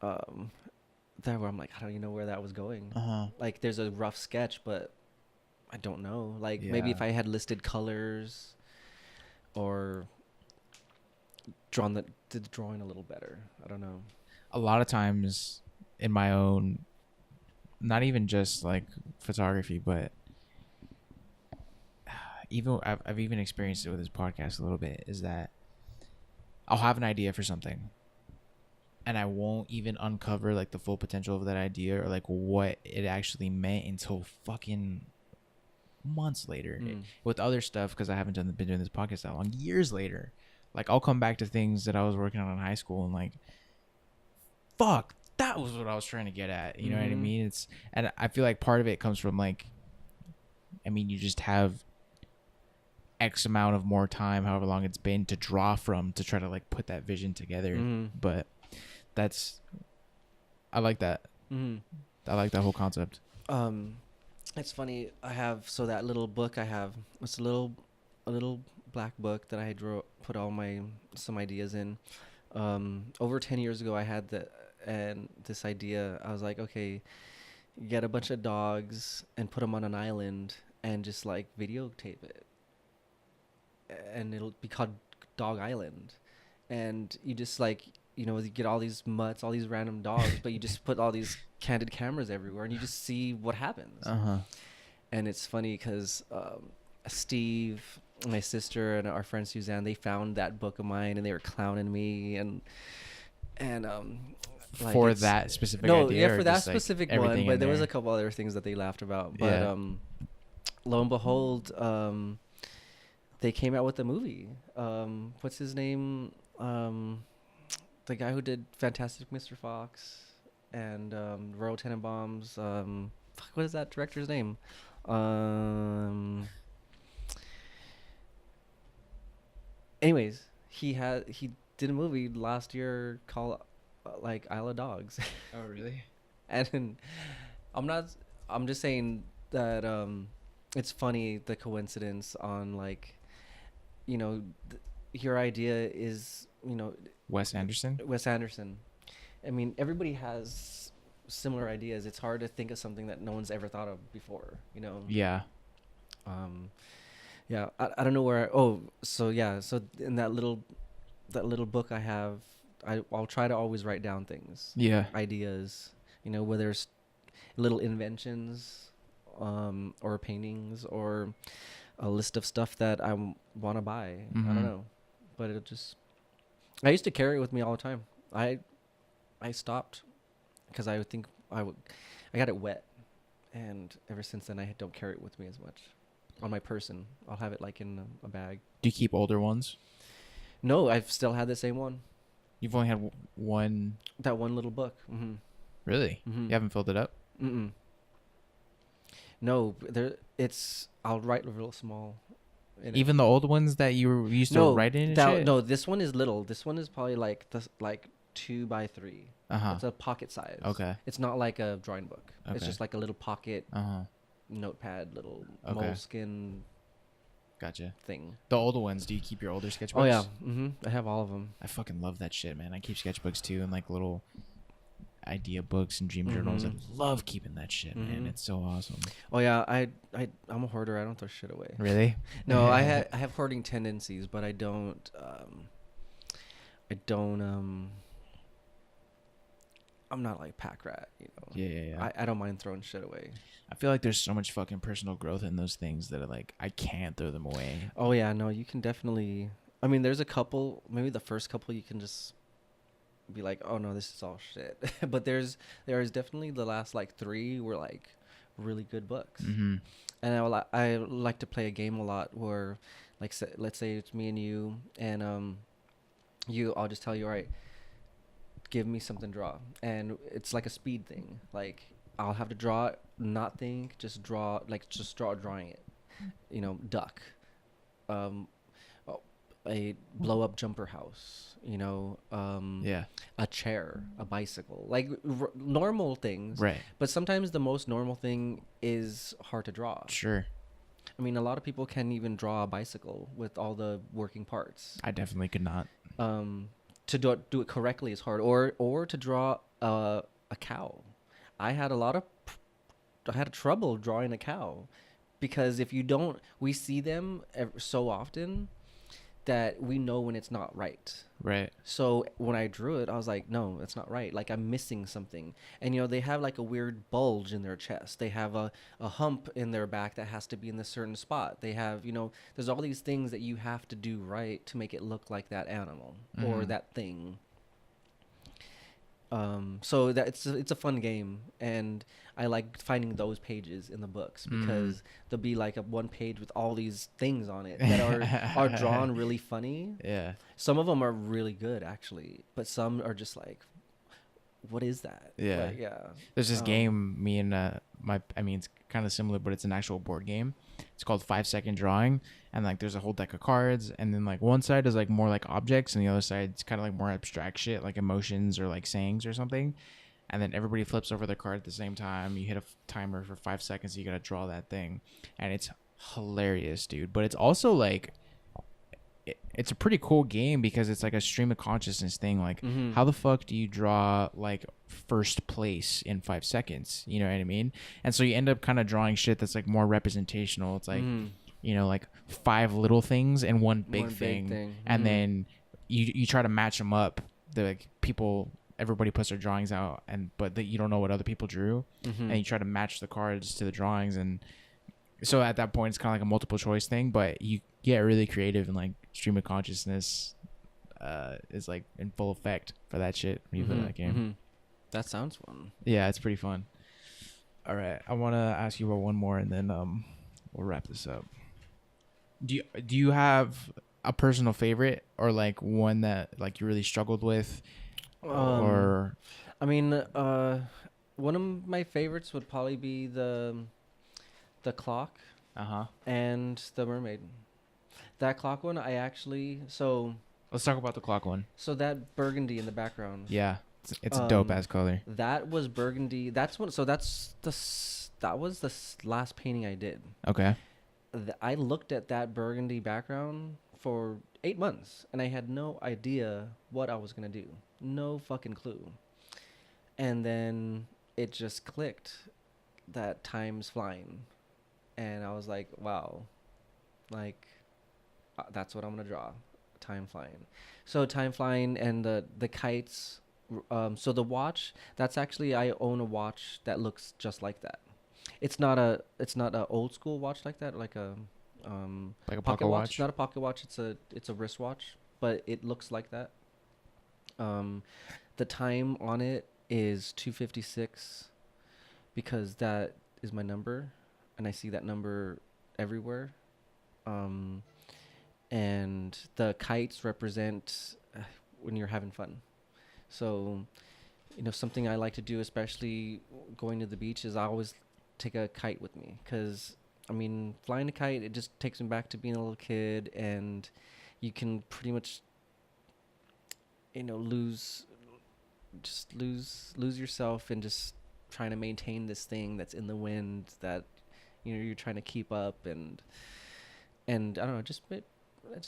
there where I'm like, I don't even know where that was going. Like there's a rough sketch, but I don't know. Like maybe if I had listed colors or did the drawing a little better. I don't know.
A lot of times in my own, not even just like photography, but even I've even experienced it with this podcast a little bit, is that I'll have an idea for something and I won't even uncover like the full potential of that idea or like what it actually meant until fucking months later. With other stuff, because I haven't been doing this podcast that long, years later, like I'll come back to things that I was working on in high school and like, fuck, that was what I was trying to get at. You know what I mean? And I feel like part of it comes from like, I mean, you just have X amount of more time, however long it's been, to draw from to try to like put that vision together. But I like that. I like that whole concept.
It's funny. I have that little book I have. It's a little black book that I put all some ideas in. Over 10 years ago, I had this idea. I was like, okay, get a bunch of dogs and put them on an island and just like videotape it, and it'll be called Dog Island. And you just like, you get all these mutts, all these random dogs, but you just put all these candid cameras everywhere and you just see what happens. And it's funny because Steve, my sister, and our friend Suzanne, they found that book of mine and they were clowning me and like
for that specific idea.
For that specific one, but there was a couple other things that they laughed about. But lo and behold, they came out with a movie. What's his name? The guy who did Fantastic Mr. Fox and Royal Tenenbaums. What is that director's name? Anyways, he did a movie last year called like Isle of Dogs.
Oh, really?
And I'm just saying that it's funny, the coincidence on like, your idea is,
Wes Anderson.
I mean, everybody has similar ideas. It's hard to think of something that no one's ever thought of before,
Yeah.
Yeah, I don't know where. So in that little book I have, I'll try to always write down things.
Yeah.
Ideas, whether it's little inventions, or paintings, or a list of stuff that I want to buy. I don't know, but I used to carry it with me all the time. I stopped because I would think I got it wet, and ever since then I don't carry it with me as much on my person. I'll have it like in a bag.
Do you keep older ones?
No, I've still had the same one.
You've only had one.
That one little book.
Really? You haven't filled it up?
No, I'll write real small.
Even the old ones that you used to write in?
No, this one is little. This one is probably like 2x3. It's a pocket size.
Okay.
It's not like a drawing book.
Okay.
It's just like a little pocket notepad, little moleskin.
Gotcha.
Thing.
The older ones, do you keep your older sketchbooks?
Oh yeah. I have all of them.
I fucking love that shit, man. I keep sketchbooks too, and like little idea books and dream journals. I love keeping that shit, man. It's so awesome.
Oh yeah, I'm a hoarder. I don't throw shit away.
Really?
No, I have hoarding tendencies, but I don't I'm not like pack rat,
Yeah.
I don't mind throwing shit away.
I feel like there's so much fucking personal growth in those things that are like, I can't throw them away.
Oh yeah, no, you can definitely. I mean, there's a couple, maybe the first couple you can just be like, oh no, this is all shit. But there is definitely the last like 3 were like really good books. And I like to play a game a lot where, like, let's say it's me and you, and I'll just tell you, all right, give me something to draw, and it's like a speed thing. Like I'll have to draw it, not think, just draw drawing it. Duck, a blow up jumper house, you know,
Yeah.
a chair, a bicycle, like normal things.
Right.
But sometimes the most normal thing is hard to draw.
Sure.
I mean, a lot of people can't even draw a bicycle with all the working parts.
I definitely could not.
To do it correctly is hard, or to draw a cow. I had a lot of I had trouble drawing a cow because if you don't, we see them so often that we know when it's not right.
Right.
So when I drew it, I was like, no, it's not right. Like I'm missing something. And you know, they have like a weird bulge in their chest. They have a hump in their back that has to be in a certain spot. They have, you know, there's all these things that you have to do right to make it look like that animal or that thing. So that it's a fun game, and I like finding those pages in the books because there'll be like a one page with all these things on it that are drawn really funny.
Yeah.
Some of them are really good actually, but some are just like, what is that?
Yeah.
Like, yeah.
There's this game me and it's kind of similar, but it's an actual board game. It's called 5 Second Drawing, and like there's a whole deck of cards, and then like one side is like more like objects, and the other side is kind of like more abstract shit, like emotions or like sayings or something. And then everybody flips over their card at the same time. You hit a timer for 5 seconds. You gotta draw that thing, and it's hilarious, dude. But it's also like it's a pretty cool game because it's like a stream of consciousness thing. Like, how the fuck do you draw like first place in 5 seconds? You know what I mean? And so you end up kind of drawing shit that's like more representational. It's like, you know, like 5 little things and one big thing. And then you try to match them up. The like everybody puts their drawings out, but you don't know what other people drew, and you try to match the cards to the drawings. And so at that point, it's kind of like a multiple choice thing, but you get really creative, and like stream of consciousness is like in full effect for that shit when you play that game.
That sounds fun.
Yeah, it's pretty fun. All right, I want to ask you about one more, and then we'll wrap this up. Do you have a personal favorite, or like one that like you really struggled with, or?
I mean, one of my favorites would probably be the clock and the mermaid. That clock one, I actually
Let's talk about the clock one.
So that burgundy in the background.
Yeah, it's a dope ass color.
That was burgundy. That was the last painting I did.
Okay.
I looked at that burgundy background for 8 months, and I had no idea what I was gonna do. No fucking clue. And then it just clicked that time's flying, and I was like, wow, like that's what I'm gonna draw. Time flying. So time flying and the kites. So the watch, that's actually, I own a watch that looks just like that. It's not a old school watch like that, like a
pocket watch.
It's not a pocket watch. It's a wristwatch, but it looks like that. The time on it is 2:56 because that is my number, and I see that number everywhere. And the kites represent when you're having fun. So, you know, something I like to do, especially going to the beach, is I always take a kite with me. Because, I mean, flying a kite, it just takes me back to being a little kid, and you can pretty much, you know, lose yourself in just trying to maintain this thing that's in the wind that, you know, you're trying to keep up, and I don't know, I just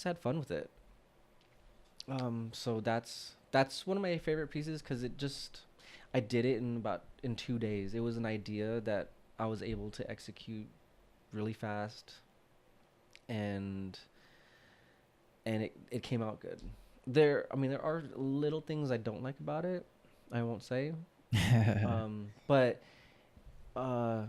had fun with it. So that's one of my favorite pieces because I did it in 2 days. It was an idea that I was able to execute really fast, and it came out good. There are little things I don't like about it. I won't say, but I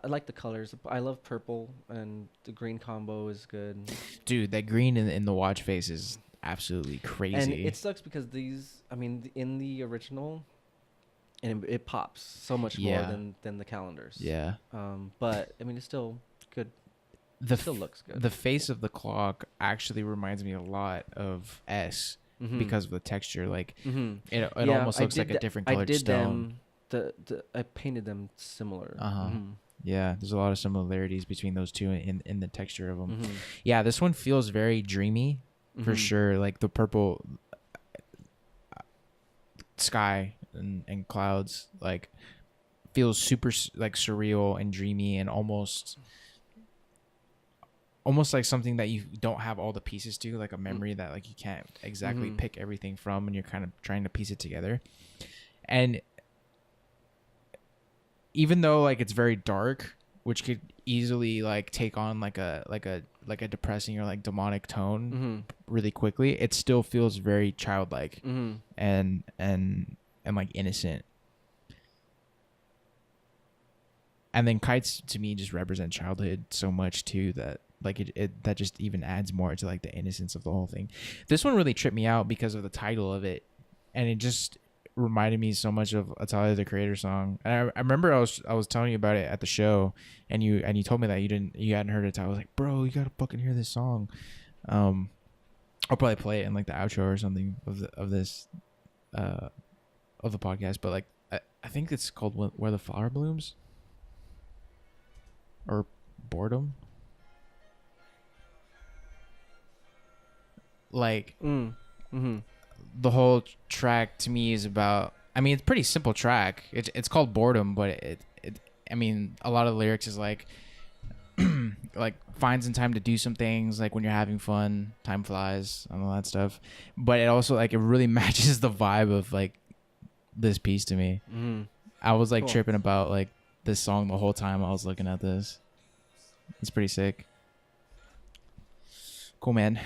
like the colors. I love purple, and the green combo is good.
Dude, that green in the watch face is absolutely crazy.
And it sucks because in the original, and it pops so much more than the calendars.
Yeah.
But I mean, it's still good. It still looks good.
The face of the clock actually reminds me a lot of S because of the texture. Like it almost looks like a different colored stone.
I painted them similar.
Yeah, there's a lot of similarities between those two in the texture of them.
Mm-hmm.
Yeah, this one feels very dreamy for sure. Like the purple sky and clouds, like feels super like surreal and dreamy and almost like something that you don't have all the pieces to, like a memory that like you can't exactly pick everything from, and you're kind of trying to piece it together. And even though like it's very dark, which could easily like take on like a depressing or like demonic tone really quickly, it still feels very childlike and like innocent. And then kites to me just represent childhood so much too, that like it that just even adds more to like the innocence of the whole thing. This one really tripped me out because of the title of it, and it just reminded me so much of a Tyler the Creator song. And I remember I was telling you about it at the show, and you told me that you hadn't heard it. I was like, bro, you gotta fucking hear this song. I'll probably play it in like the outro or something of the podcast. But like I think it's called Where the Flower Blooms, or Boredom. Like the whole track to me is about, I mean, it's a pretty simple track. It's called Boredom, but it I mean, a lot of the lyrics is like like find some time to do some things, like when you're having fun, time flies, and all that stuff. But it also like it really matches the vibe of like this piece to me. I was like tripping about like this song the whole time I was looking at this. It's pretty sick. Cool, man.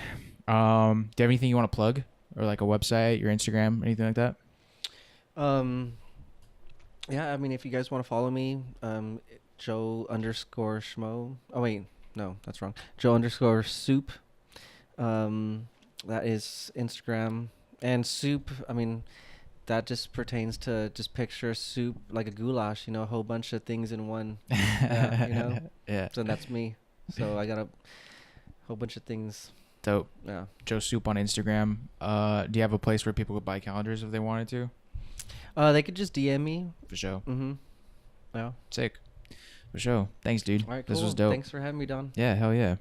Do you have anything you want to plug, or like a website, your Instagram, anything like that?
Yeah, I mean, if you guys want to follow me, Joe_Shmo. Oh wait, no, that's wrong. Joe_Soup. That is Instagram. And soup, I mean, that just pertains to just picture soup like a goulash, a whole bunch of things in one. Yeah. So that's me. So I got a whole bunch of things.
Dope.
Yeah.
Joe Soup on Instagram. Do you have a place where people could buy calendars if they wanted to?
They could just DM me.
For sure.
Yeah.
Sick. For sure. Thanks, dude.
All right,
This
cool.
was dope.
Thanks for having me, Don.
Yeah, hell yeah.